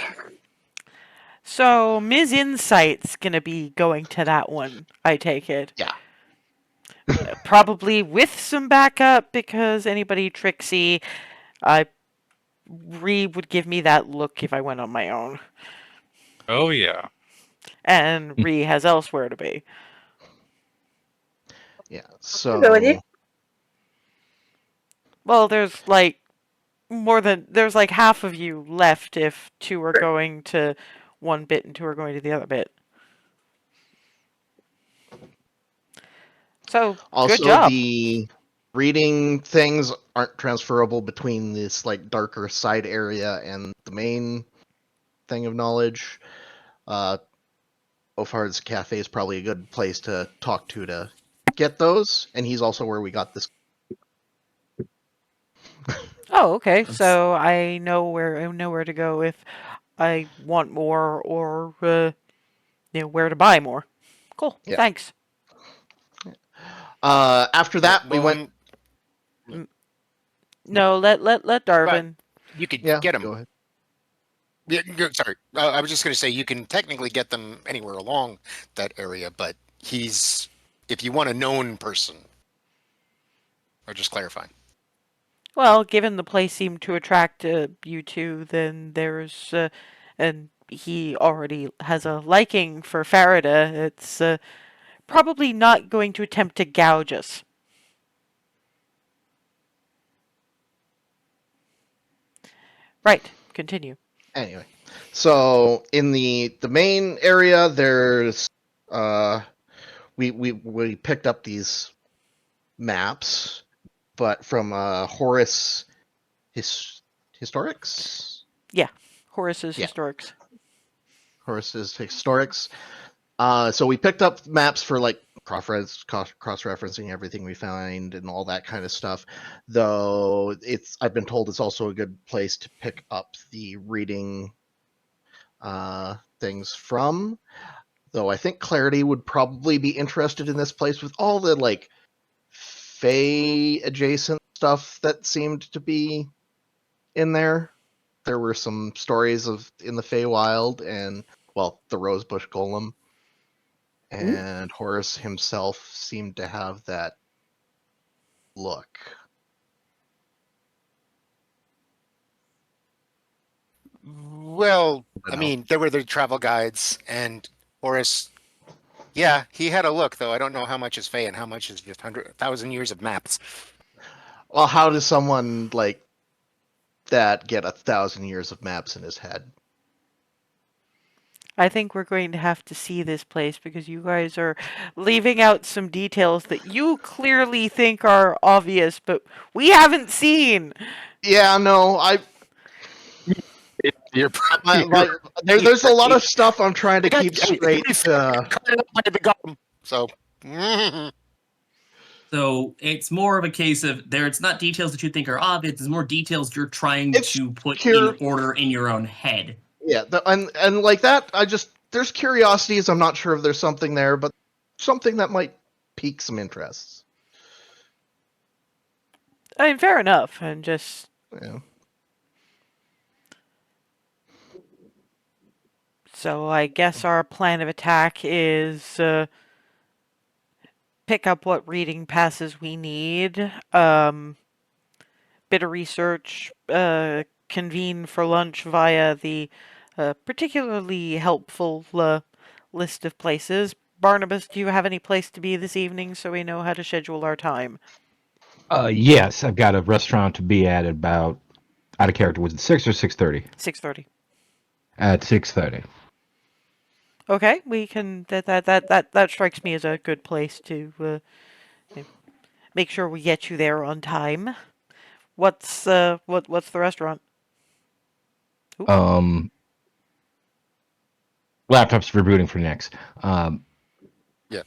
So Ms. Insight's gonna be going to that one, I take it.
Yeah.
Probably with some backup, because anybody tricksy, Ree would give me that look if I went on my own.
Oh yeah.
And Ree has elsewhere to be.
Yeah.
Go with you.
So
Well, there's like half of you left if two are going to one bit and two are going to the other bit. So,
also
good job.
the reading things aren't transferable between this like darker side area and the main thing of knowledge. Ofard's Cafe is probably a good place to talk to get those, and he's also where we got this.
Oh, okay.
That's-
So I know where to go if I want more, or where to buy more. Cool.
Yeah.
Thanks.
After that, we
Well,
went.
No, let
but
Darvin.
you could
Yeah,
get them.
go ahead.
Yeah, sorry, I was just going to say you can technically get them anywhere along that area, but if you want a known person, or just clarifying.
Well, given the place seemed to attract you two, then and he already has a liking for Farida. It's probably not going to attempt to gouge us. Right. Continue.
Anyway, so in the main area, there's we picked up these maps, but from Horace Historics.
Yeah. Horace's
Yeah.
Historics.
Horace's Historics. So we picked up maps for like cross-referencing everything we find and all that kind of stuff. Though I've been told it's also a good place to pick up the reading things from. Though I think Clarity would probably be interested in this place with all the like Fey adjacent stuff that seemed to be in there. There were some stories in the Feywild and the Rosebush Golem. And Horace himself seemed to have that look.
Well, I mean, there were the travel guides, and Horace. Yeah, he had a look, though. I don't know how much is Fey and how much is just 100,000 years of maps.
Well, how does someone like that get 1,000 years of maps in his head?
I think we're going to have to see this place because you guys are leaving out some details that you clearly think are obvious, but we haven't seen.
Yeah, no,
You're
there's a lot of stuff I'm trying to keep straight.
So,
So it's more of a case of it's not details that you think are obvious. It's more details you're trying to put in order in your own head.
Yeah, and like that, there's curiosities. I'm not sure if there's something there, but something that might pique some interests.
I mean, fair enough, and just
Yeah.
so I guess our plan of attack is pick up what reading passes we need, bit of research, convene for lunch via the particularly helpful list of places. Barnabas, do you have any place to be this evening so we know how to schedule our time?
Yes, I've got a restaurant to be at about out of character. Was it 6 or 6:30?
6:30.
At 6:30.
Okay, we can. That strikes me as a good place to make sure we get you there on time. What's the restaurant? Ooh.
Laptop's rebooting for next.
Yeah.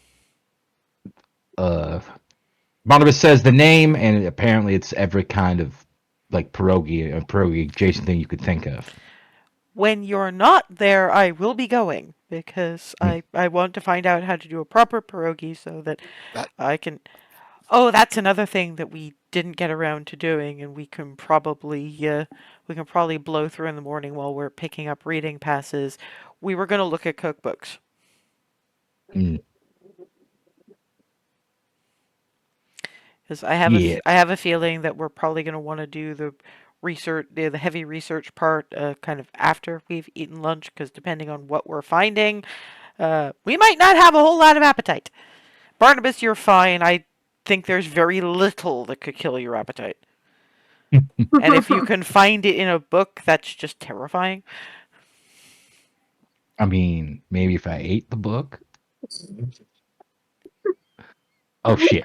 Barnabas says the name, and apparently it's every kind of like pierogi adjacent thing you could think of.
When you're not there, I will be going because I want to find out how to do a proper pierogi so that I can. Oh, that's another thing that we didn't get around to doing, and we can probably blow through in the morning while we're picking up reading passes. We were going to look at cookbooks. Because I have a feeling that we're probably going to want to do the research, the heavy research part, kind of after we've eaten lunch. Because depending on what we're finding, we might not have a whole lot of appetite. Barnabas, you're fine. I think there's very little that could kill your appetite. And if you can find it in a book, that's just terrifying.
I mean, maybe if I ate the book. Oh shit!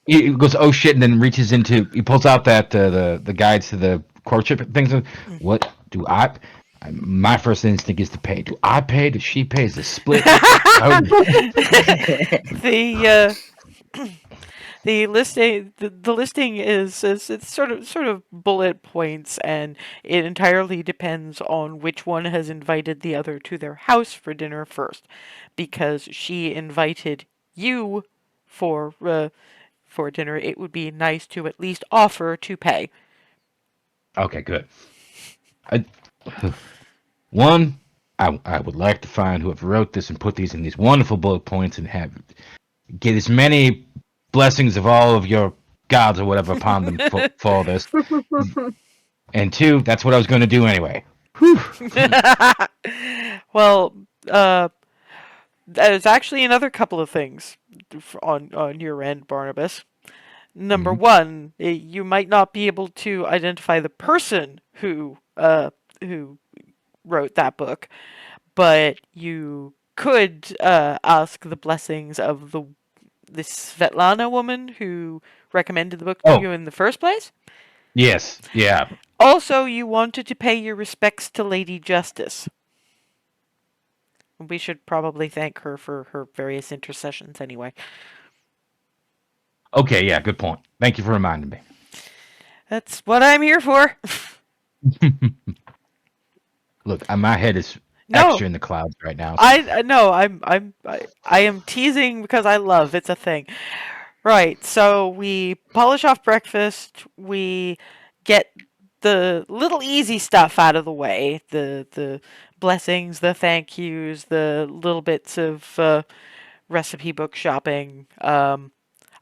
He goes oh shit, and then reaches into he pulls out that the guides to the courtship things. What do I? My first instinct is to pay. Do I pay? Does she pay? Is it split?
the listing is it's sort of bullet points, and it entirely depends on which one has invited the other to their house for dinner first, because she invited you for dinner. It would be nice to at least offer to pay.
Okay, good. I, one, I would like to find whoever wrote this and put these in these wonderful bullet points and get as many blessings of all of your gods or whatever upon them for this. And two, that's what I was going to do anyway. Whew.
Well, there's actually another couple of things on your end, Barnabas. Number
Mhm.
one, you might not be able to identify the person who wrote that book, but you could ask the blessings of this Svetlana woman who recommended the book to
Oh,
you in the first place.
yes, yeah.
Also, you wanted to pay your respects to Lady Justice. We should probably thank her for her various intercessions anyway.
Okay, yeah, good point. Thank you for reminding me.
That's what I'm here for.
Look, my head is
No,
extra in the clouds right now.
I no, I am teasing because I love it's a thing. Right. So we polish off breakfast, we get the little easy stuff out of the way, the blessings, the thank yous, the little bits of recipe book shopping.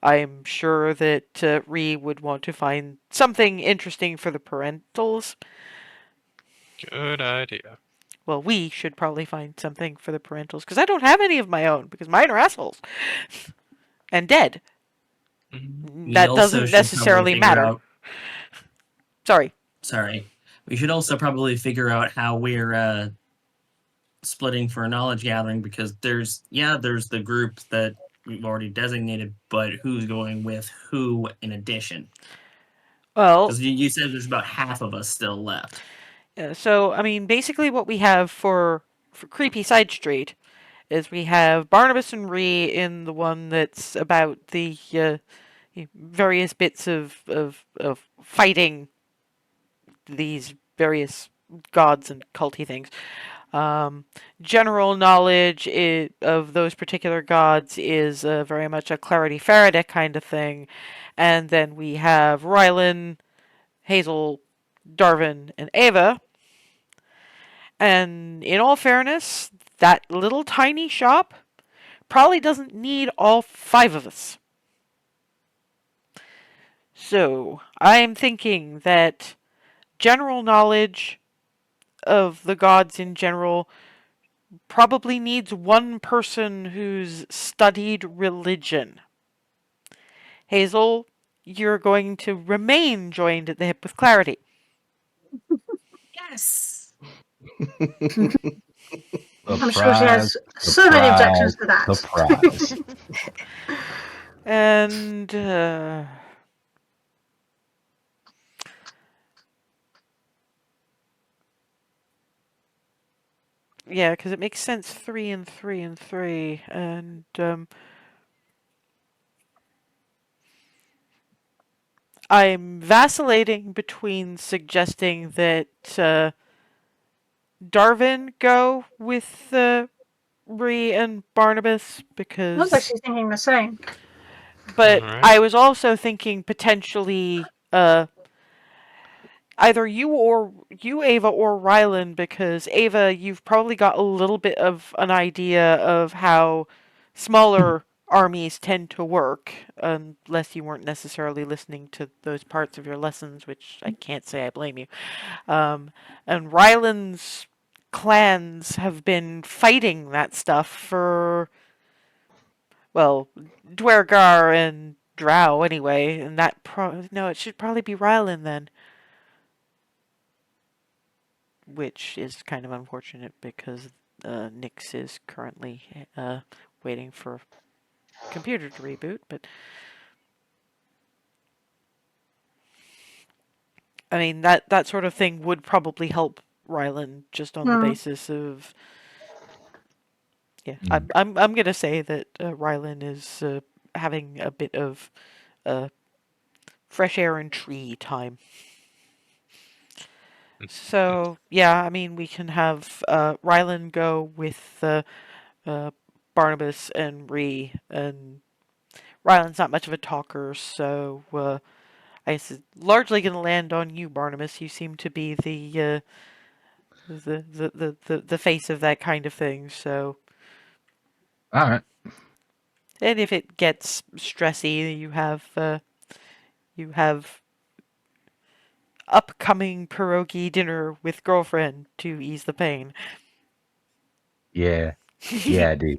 I'm sure that Ree would want to find something interesting for the parentals.
Good idea.
Well, we should probably find something for the parentals because I don't have any of my own because mine are assholes and dead.
We
That
also
doesn't
should probably
necessarily
figure
matter.
out.
Sorry.
Sorry. We should also probably figure out how we're splitting for knowledge gathering, because there's the group that we've already designated, but who's going with who in addition?
Well,
Because you said there's about half of us still left.
so I mean, basically, what we have for Creepy Side Street is we have Barnabas and Ree in the one that's about the various bits of fighting these various gods and culty things. General knowledge of those particular gods is very much a Clarity Faraday kind of thing. And then we have Rylan, Hazel, Darvin, and Ava. And in all fairness, that little tiny shop probably doesn't need all five of us. So I'm thinking that general knowledge of the gods in general probably needs one person who's studied religion. Hazel, you're going to remain joined at the hip with Clarity.
Yes.
I'm sure she has so many objections to that.
Surprise.
And yeah, because it makes sense 3 and 3 and 3. And I'm vacillating between suggesting that Darvin go with Ree and Barnabas
Looks like
because.
she's thinking the same.
But
Alright.
I was also thinking potentially either you, Ava, or Rylan, because Ava, you've probably got a little bit of an idea of how smaller armies tend to work, unless you weren't necessarily listening to those parts of your lessons, which I can't say I blame you. And Rylan's clans have been fighting that stuff for, well, Dwergar and Drow anyway, and that no, it should probably be Rylan then. Which is kind of unfortunate because Nyx is currently waiting for computer to reboot, but I mean that sort of thing would probably help Rylan just on the basis of yeah. I'm gonna say that Rylan is having a bit of fresh air and tree time. So yeah, I mean we can have Rylan go with Barnabas and Ree, and Rylan's not much of a talker, so I guess it's largely going to land on you, Barnabas. You seem to be the face of that kind of thing. So,
All right.
and if it gets stressy, you have upcoming pierogi dinner with girlfriend to ease the pain.
Yeah. Yeah, I do.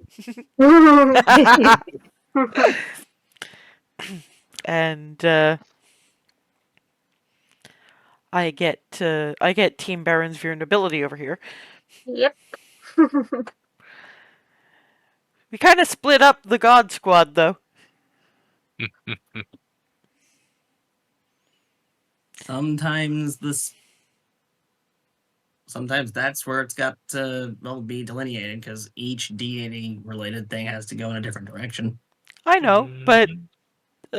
And I get Team Baron's vulnerability over here.
Yep.
We kind of split up the God Squad, though.
Sometimes that's where it's got to be delineated because each deity related thing has to go in a different direction.
I know, but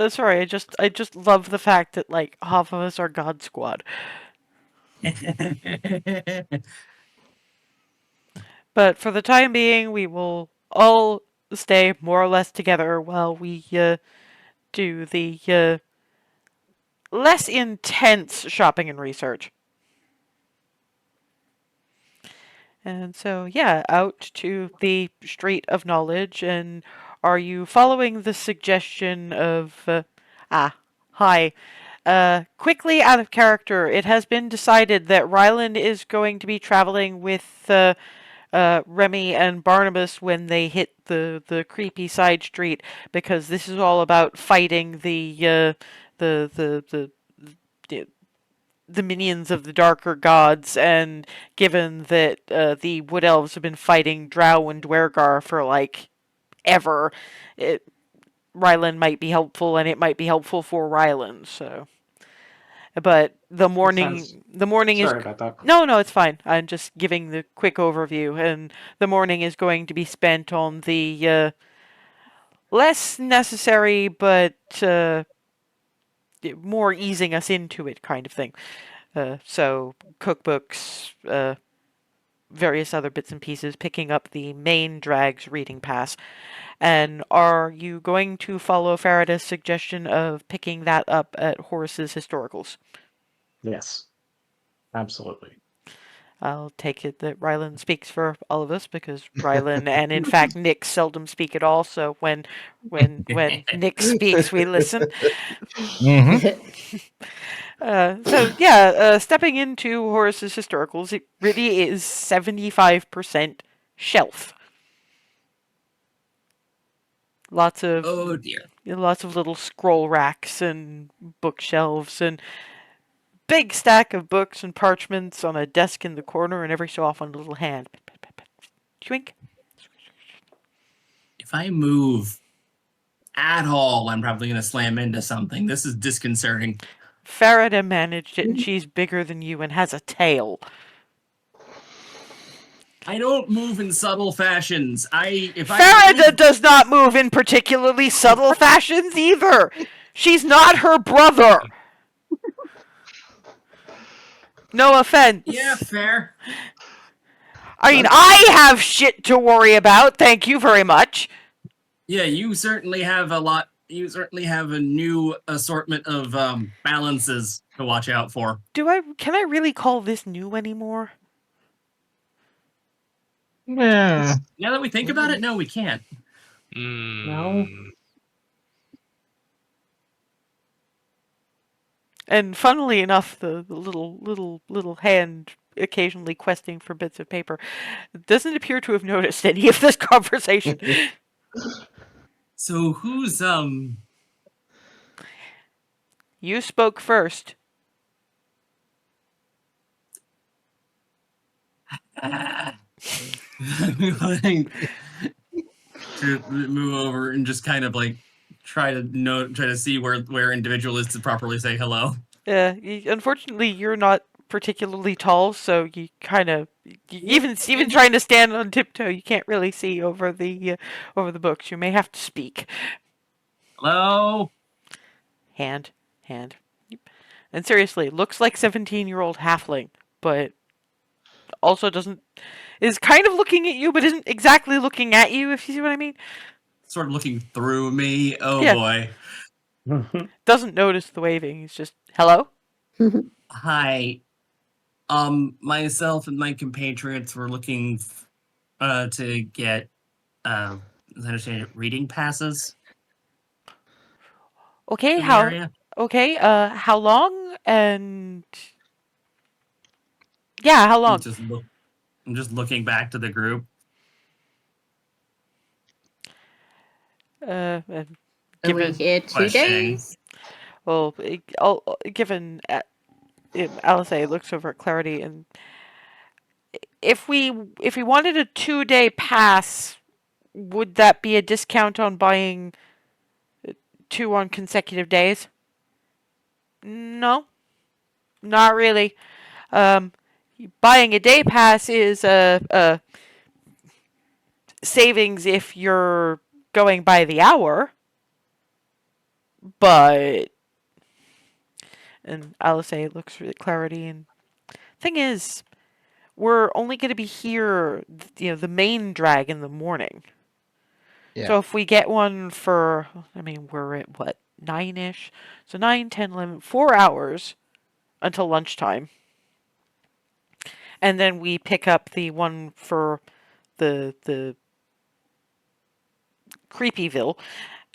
sorry, I just love the fact that like half of us are God Squad. But for the time being, we will all stay more or less together while we do the less intense shopping and research. And so, yeah, out to the Street of Knowledge. And are you following the suggestion of. Hi. Quickly out of character, it has been decided that Ryland is going to be traveling with Remy and Barnabas when they hit the creepy side street, because this is all about fighting the the the the minions of the darker gods, and given that the wood elves have been fighting Drow and Dwergar for like ever, Ryland might be helpful, and it might be helpful for Ryland. So, but the morning is
Sorry about that.
no, it's fine. I'm just giving the quick overview, and the morning is going to be spent on the less necessary but more easing us into it kind of thing. So cookbooks, various other bits and pieces, picking up the main Drag's reading pass. And are you going to follow Faraday's suggestion of picking that up at Horace's Historicals?
Yes, absolutely.
I'll take it that Rylan speaks for all of us, because Rylan and in fact Nick seldom speak at all. So when Nick speaks, we listen.
Mm-hmm.
So yeah, stepping into Horace's Historicals, it really is 75% shelf. Lots of
Oh dear.
lots of little scroll racks and bookshelves and big stack of books and parchments on a desk in the corner, and every so often a little hand. Twink.
If I move at all, I'm probably going to slam into something. This is disconcerting.
Faraday managed it, and she's bigger than you and has a tail.
I don't move in subtle fashions.
Farida does not move in particularly subtle fashions either. She's not her brother. No offense.
Yeah, fair.
I mean, I have shit to worry about. Thank you very much.
Yeah, you certainly have a lot. You certainly have a new assortment of balances to watch out for.
Can I really call this new anymore?
Yeah.
Now that we think about it, no, we can't.
No.
And funnily enough, the little hand occasionally questing for bits of paper doesn't appear to have noticed any of this conversation.
So who's
You spoke first.
to move over and just kind of like try to see where individual is to properly say hello.
Unfortunately, you're not particularly tall, so you kind of even trying to stand on tiptoe, you can't really see over the books. You may have to speak.
Hello.
hand. And seriously, looks like 17-year-old halfling, but also is kind of looking at you, but isn't exactly looking at you, if you see what I mean.
Sort of looking through me. Oh
Yeah.
boy.
Doesn't notice the waving. He's just, hello?
Hi. Myself and my compatriots were looking to get, as I understand it, reading passes
Okay,
in the area.
how long? And yeah, how long?
I'm just looking back to the group.
Uh, uh,
Are we
given,
here 2
Questioning.
days?
well, given Alice looks over at Clarity, and if we wanted a 2-day pass, would that be a discount on buying 2 on consecutive days? No, not really. Buying a day pass is a savings if you're going by the hour, but and Alice looks at Clarity, and thing is, we're only going to be here, the main drag in the morning.
Yeah.
So if we get one for, I mean, we're at what, 9-ish? So 9, 10, 11, 4 hours until lunchtime. And then we pick up the one for the Creepyville,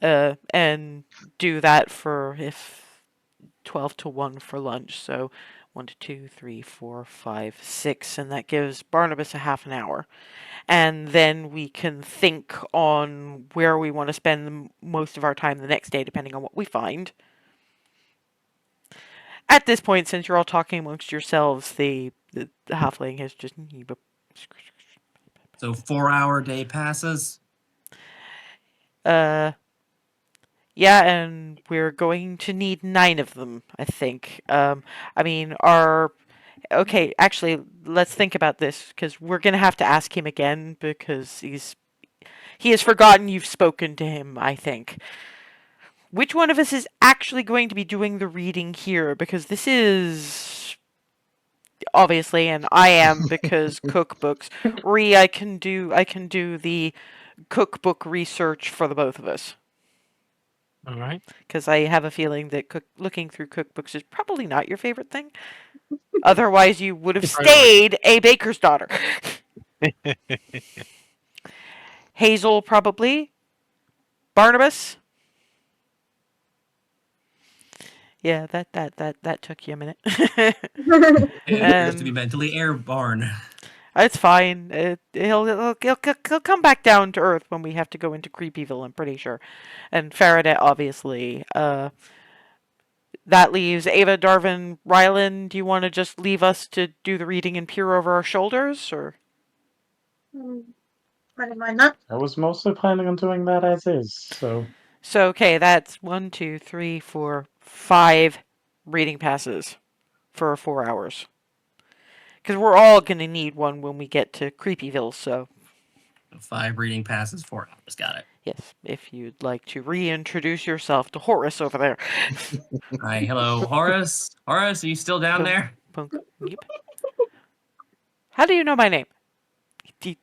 and do that for 12 to 1 for lunch. So 1 to 2, 3, 4, 5, 6, and that gives Barnabas a half an hour. And then we can think on where we want to spend most of our time the next day, depending on what we find. At this point, since you're all talking amongst yourselves, the halfling has just...
So 4-hour day passes.
Yeah, and we're going to need 9 of them, I think. I mean, okay, actually, let's think about this, because we're going to have to ask him again, because he has forgotten you've spoken to him, I think. Which one of us is actually going to be doing the reading here? Because this is... Obviously, and I am, because cookbooks. I can do the cookbook research for the both of us.
All right.
Because I have a feeling that looking through cookbooks is probably not your favorite thing. Otherwise, you would have stayed a baker's daughter. Hazel, probably. Barnabas. Yeah, that took you a minute.
It appears to be mentally airborne.
It's fine. He'll come back down to earth when we have to go into Creepyville, I'm pretty sure. And Faraday, obviously. That leaves Ava, Darvin, Rylan. Do you want to just leave us to do the reading and peer over our shoulders, or?
I don't mind that.
I was mostly planning on doing that as is, so
So, okay, that's 1, 2, 3, 4, 5 reading passes for 4 hours. Because we're all going to need one when we get to Creepyville, so...
5 reading passes, 4 hours. Got it.
Yes, if you'd like to reintroduce yourself to Horace over there.
Hi, hello, Horace. Horace, are you still down there?
Punk. Yep. How do you know my name?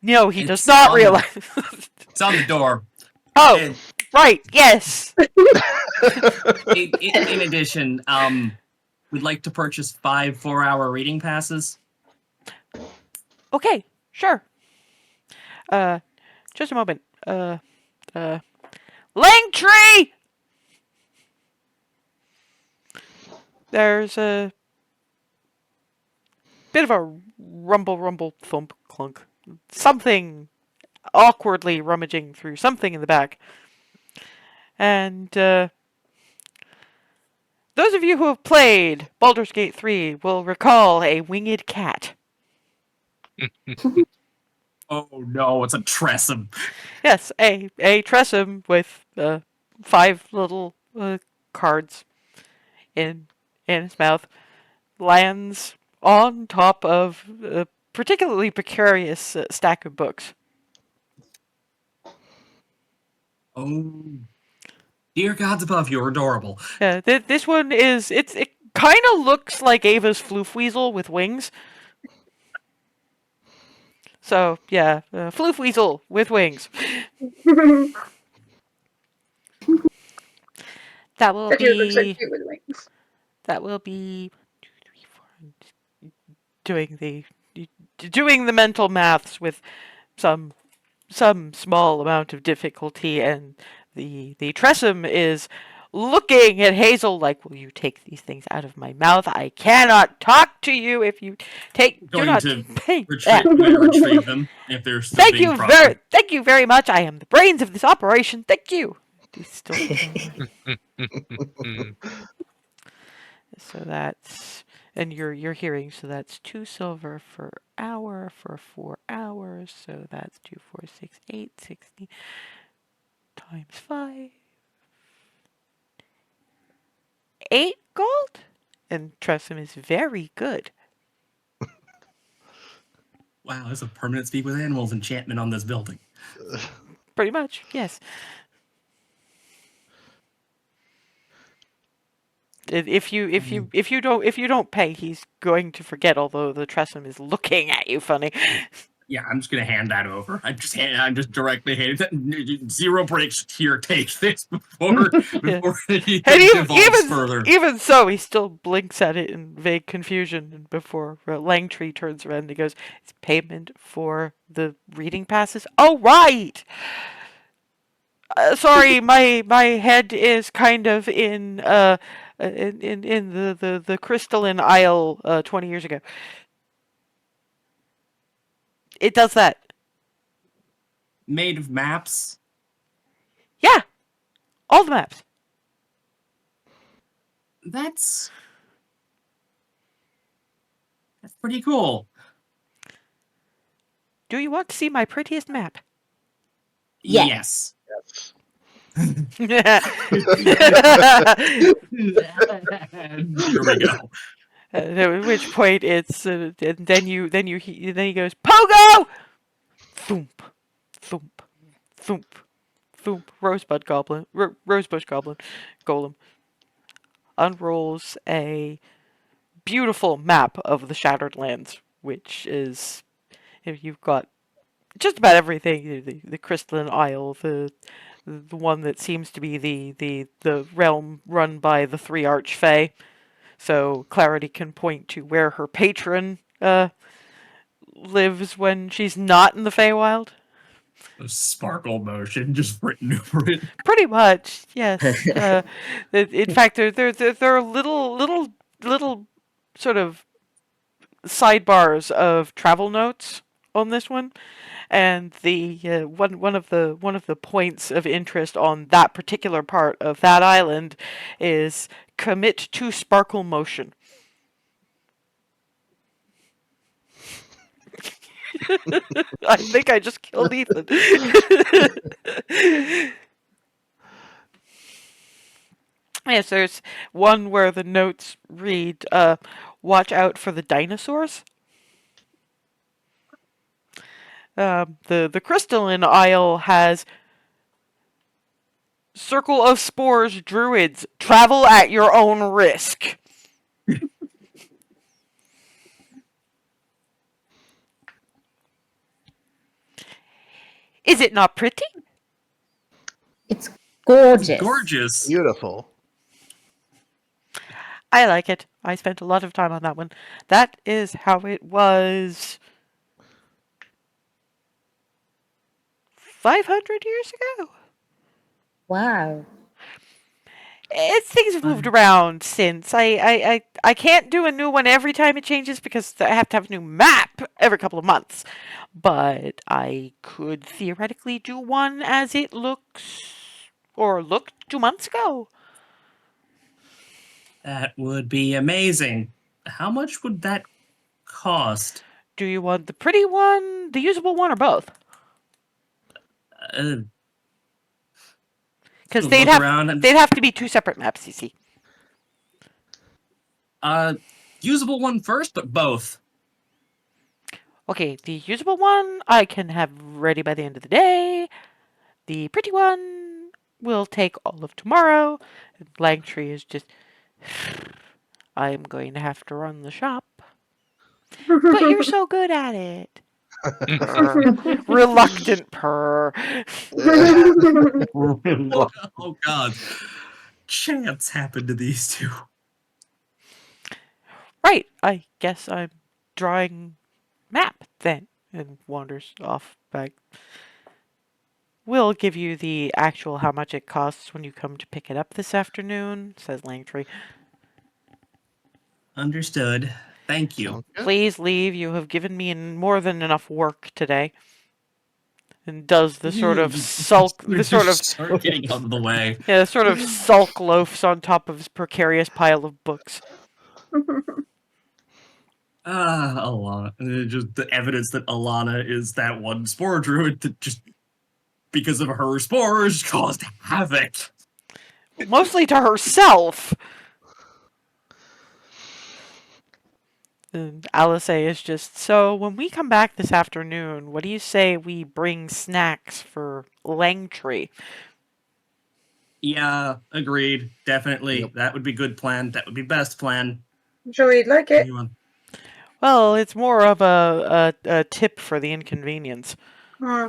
No, he does
It's
not
on-
realize.
It's on the door.
Oh,
And
right, yes.
in addition, we'd like to purchase 5 4-hour reading passes.
Okay, sure. Just a moment. Langtree! There's a bit of a rumble, thump, clunk. Something awkwardly rummaging through something in the back. And, those of you who have played Baldur's Gate 3 will recall a winged cat.
Oh no, it's a Tressum.
Yes, a Tressum with 5 little cards in his mouth lands on top of a particularly precarious stack of books.
Oh. Dear gods above, you're adorable.
Yeah, this one is it kind of looks like Ava's Floofweasel with wings. So yeah, Floofweasel with wings. That will
That dude looks so
be
cute with wings.
2, 3, 4. Doing the mental maths with some small amount of difficulty, and the Tressum is looking at Hazel like, "Will you take these things out of my mouth? I cannot talk to you if you do
Going
not
to
pay that."
retrieve them if they're still being proper.
Thank you very much. I am the brains of this operation. Thank you. He's still so that's, and you're hearing, so that's 2 silver for hour for 4 hours. So that's 2, 4, 6, 8, 60 times 5. 8 gold? And Tressum is very good.
Wow, there's a permanent speak with animals enchantment on this building.
Pretty much, yes. If you don't pay, he's going to forget. Although the Tressum is looking at you funny.
Yeah, I'm just gonna hand that over. I'm just directly handing that. 0 breaks here. Take this before it devolves further.
Even so, he still blinks at it in vague confusion before Langtree turns around and he goes, "It's payment for the reading passes." Oh right. Sorry, my head is kind of in the crystalline isle 20 years ago. It does that.
Made of maps?
Yeah. All the maps.
That's pretty cool.
Do you want to see my prettiest map?
Yes.
Here
we go.
At which point it's then he goes, "Pogo!" Thump, thump, thump, thump. Rosebud goblin, rosebush goblin, golem unrolls a beautiful map of the Shattered Lands, which is, if you've got just about everything, the crystalline isle, the one that seems to be the realm run by the 3 archfey. So Clarity can point to where her patron lives when she's not in the Feywild.
Sparkle motion just written over it.
Pretty much, yes. In fact, there are little sort of sidebars of travel notes on this one, and the one of the points of interest on that particular part of that island is commit to sparkle motion. I think I just killed Ethan. Yes, there's one where the notes read, "Watch out for the dinosaurs." The crystalline isle has "Circle of Spores Druids. Travel at your own risk." Is it not pretty?
It's gorgeous.
It's gorgeous.
Beautiful.
I like it. I spent a lot of time on that one. That is how it was 500 years ago.
Wow.
Things have moved around since. I can't do a new one every time it changes because I have to have a new map every couple of months. But I could theoretically do one as it looks, or looked 2 months ago.
That would be amazing. How much would that cost?
Do you want the pretty one, the usable one, or both? Because they'd have to be 2 separate maps, you see.
Usable one first, but both.
Okay, the usable one I can have ready by the end of the day. The pretty one we'll take all of tomorrow. And Langtree is just, I'm going to have to run the shop. But you're so good at it. Purr. Reluctant purr.
Oh God. Chance happened to these two.
Right, I guess I'm drawing map then. And wanders off back. We'll give you the actual how much it costs when you come to pick it up this afternoon, says Langtree.
Understood. Thank you.
Sounds good.
Please leave. You have given me more than enough work today. And does the sort of sulk, the sort of
Start getting out of the way.
yeah, the sort of sulk loafs on top of his precarious pile of books.
Alana. Just the evidence that Alana is that one spore druid that just because of her spores caused havoc.
Mostly to herself. And Alice is just, so when we come back this afternoon, what do you say we bring snacks for Langtree?
Yeah, agreed. Definitely.
Yep.
That would be good plan. That would be best plan.
Sure you'd like it.
Anyone?
Well, it's more of a tip for the inconvenience.
Hmm.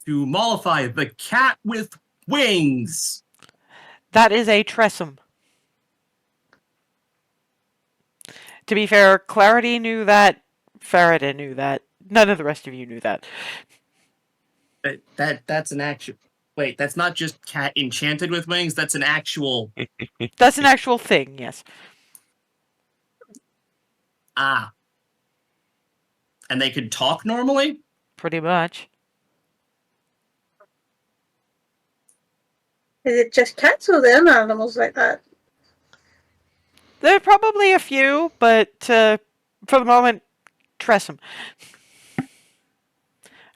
To mollify the cat with wings.
That is a tressum. To be fair, Clarity knew that. Farida knew that. None of the rest of you knew that.
That's an actual. Wait, that's not just cat enchanted with wings. That's an actual.
That's an actual thing, yes.
Ah. And they could talk normally?
Pretty much.
Is it just cats or the other animals like that?
There are probably a few, but for the moment, Tressum.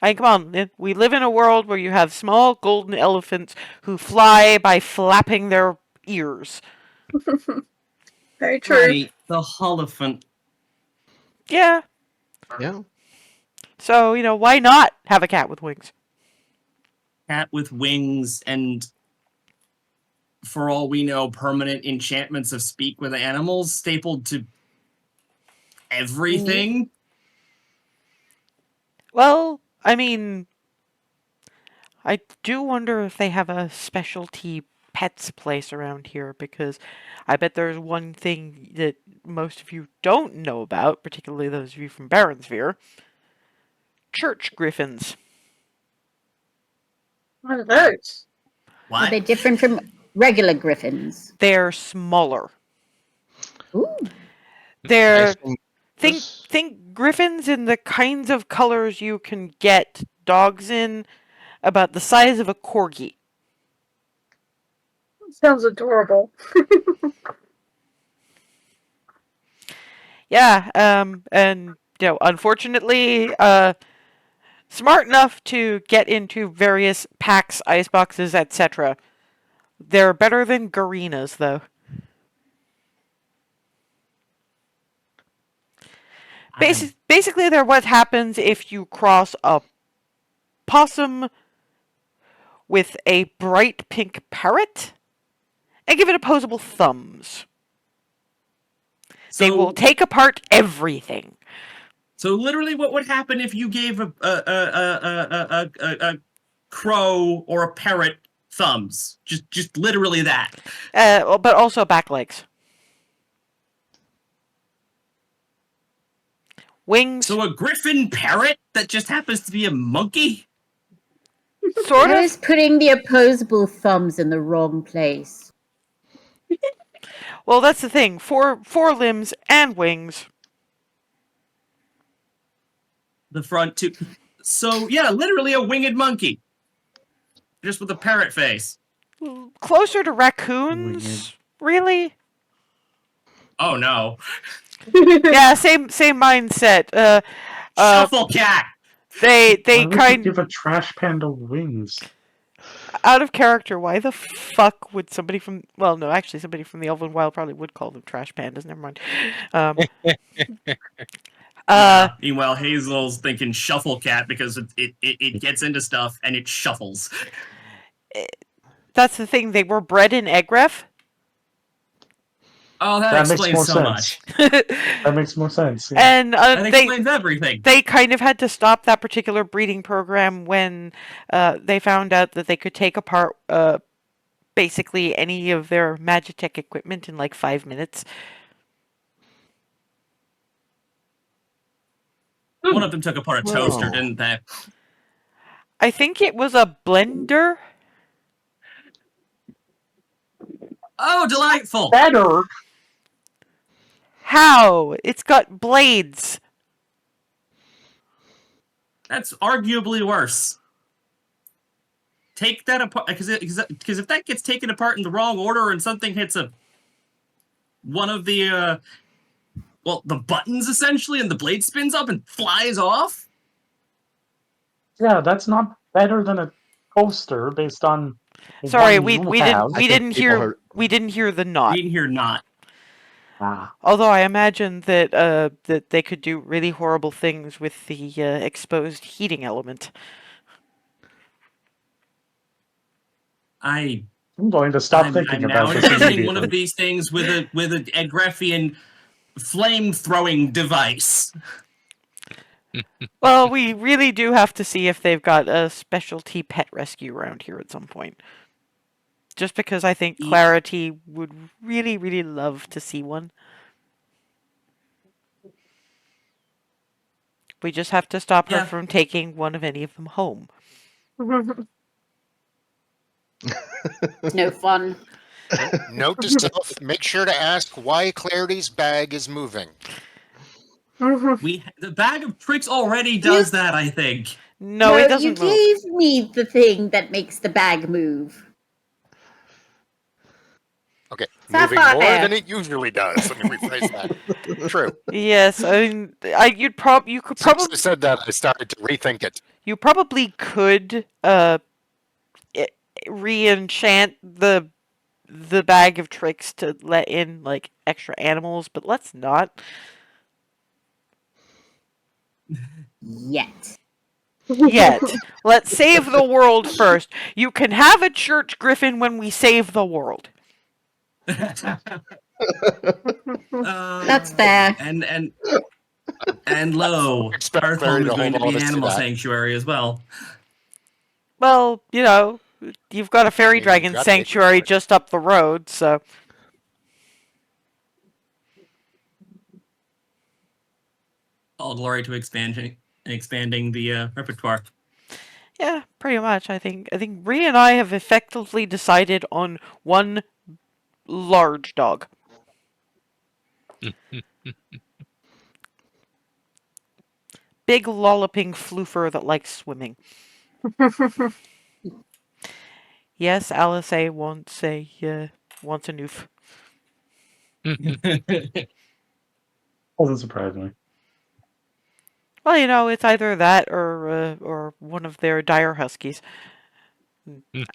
I mean, come on. We live in a world where you have small golden elephants who fly by flapping their ears.
Very true.
Right, the Holophant.
Yeah.
Yeah.
So, why not have a cat with wings?
Cat with wings and, for all we know, permanent enchantments of speak with animals stapled to everything.
Well, I mean, I do wonder if they have a specialty pets place around here, because I bet there's one thing that most of you don't know about, particularly those of you from Baronsphere. Church griffins.
What are those?
Are
What?
they different from regular griffins?
They're smaller.
Ooh.
They're
This-
think griffins in the kinds of colors you can get dogs in, about the size of a corgi.
Sounds adorable.
Yeah, and unfortunately, smart enough to get into various packs, iceboxes, etc. They're better than Garenas, though. Basically, they're what happens if you cross a possum with a bright pink parrot and give it opposable thumbs. They will take apart everything.
So literally, what would happen if you gave a crow or a parrot thumbs? Just literally that.
But also back legs. Wings.
So a griffin parrot that just happens to be a monkey?
Sort
I
of.
was putting the opposable thumbs in the wrong place.
Well, that's the thing. Four limbs and wings.
The front two. So yeah, literally a winged monkey. Just with a parrot face.
Closer to raccoons, really?
Oh no.
Yeah, same mindset.
Shuffle cat!
They
Why would you
kind
give a trash panda wings?
out of character. Why the fuck would somebody from? Well, no, actually, somebody from the Elven Wild probably would call them trash pandas. Never mind.
Meanwhile, Hazel's thinking shuffle cat because it gets into stuff and it shuffles.
That's the thing. They were bred in Egref.
Oh, that
That makes
explains
more
so
sense.
much.
That makes more sense. Yeah.
And
That explains everything.
they kind of had to stop that particular breeding program when they found out that they could take apart basically any of their Magitech equipment in like 5 minutes.
One of them took apart a toaster,
Whoa.
didn't they?
I think it was a blender.
Oh, delightful!
Better.
How? It's got blades.
That's arguably worse. Take that apart, because if that gets taken apart in the wrong order and something hits one of the the buttons essentially, and the blade spins up and flies off.
Yeah, that's not better than a coaster based on.
Sorry,
one
we
you
we
have.
didn't we didn't
people
hear
heard-
we didn't hear the
You
knot.
didn't hear not.
Ah.
Although I imagine that that they could do really horrible things with the exposed heating element.
I'm going to stop thinking
I'm
about
now
this
envisioning one of
immediately.
these things with a Egreffian flame throwing device.
Well, we really do have to see if they've got a specialty pet rescue around here at some point. Just because I think Clarity would really, really love to see one. We just have to stop her
Yeah.
from taking one of any of them home.
It's no fun.
Note to self: make sure to ask why Clarity's bag is moving.
The bag of tricks already does that, I think.
No, it
you
doesn't move.
gave me the thing that makes the bag move.
Okay, moving
Sapphire.
more than it usually does. Let me rephrase that. True.
Yes, I mean, you could
Since
probably
I said that, I started to rethink it.
you probably could re-enchant the bag of tricks to let in like extra animals, but let's not.
Yet.
Yet. Let's save the world first. You can have a church griffin when we save the world.
That's fair.
And lo,
Expect
Earth
Clary
Home
to
is going
hold
to be
on
an
to
animal
that.
sanctuary as well.
Well, you know, you've got a fairy
You've
dragon
got nature
sanctuary
for it.
just up the road, so
All glory to expanding the repertoire.
yeah, pretty much. I think Rhea and I have effectively decided on one large dog. Big lolloping floofer that likes swimming. Yes, Alice A wants a noof.
Doesn't surprise me.
Well, you know, it's either that or one of their dire huskies.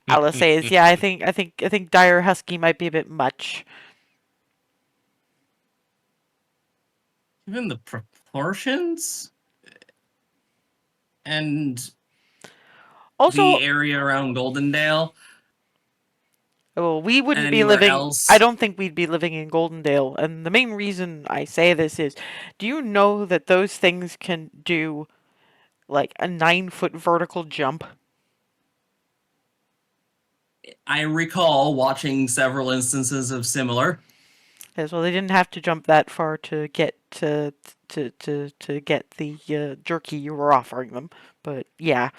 Alice says, "Yeah, I think dire husky might be a bit much."
Even the proportions and
Also,
the area around Goldendale.
well, we wouldn't be
Anywhere
living.
else?
I don't think we'd be living in Goldendale, and the main reason I say this is, do you know that those things can do like a 9-foot vertical jump?
I recall watching several instances of similar.
Yes, well, they didn't have to jump that far to get to get the jerky you were offering them, but yeah.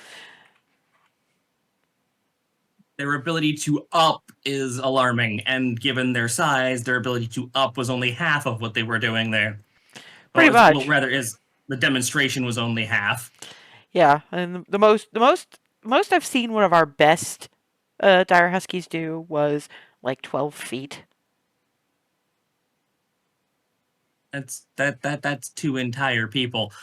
Their ability to up is alarming, and given their size, their ability to up was only half of what they were doing there.
Pretty much.
Well, rather, the demonstration was only half.
Yeah, and the most I've seen one of our best dire huskies do was like 12 feet.
That's two entire people.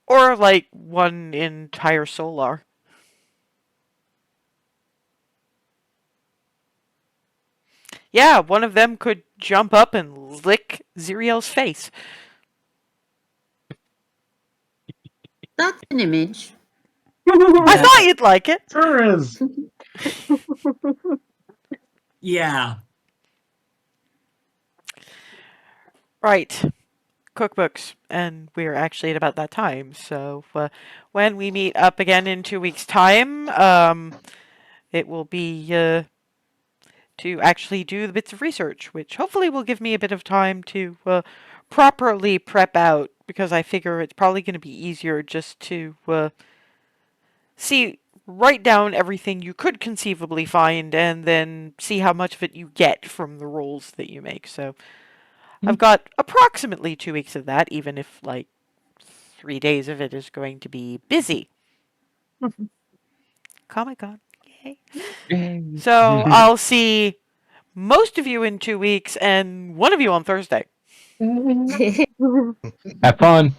Or like one entire solar. Yeah, one of them could jump up and lick Ziriel's face.
That's an image.
I thought you'd like it.
Sure is.
Yeah.
Right. Cookbooks. And we're actually at about that time. So when we meet up again in 2 weeks' time, it will be to actually do the bits of research, which hopefully will give me a bit of time to properly prep out, because I figure it's probably going to be easier just to write down everything you could conceivably find and then see how much of it you get from the rolls that you make. So I've got approximately 2 weeks of that, even if like 3 days of it is going to be busy. Comic-Con. Yay. So I'll see most of you in 2 weeks and one of you on Thursday.
Have fun.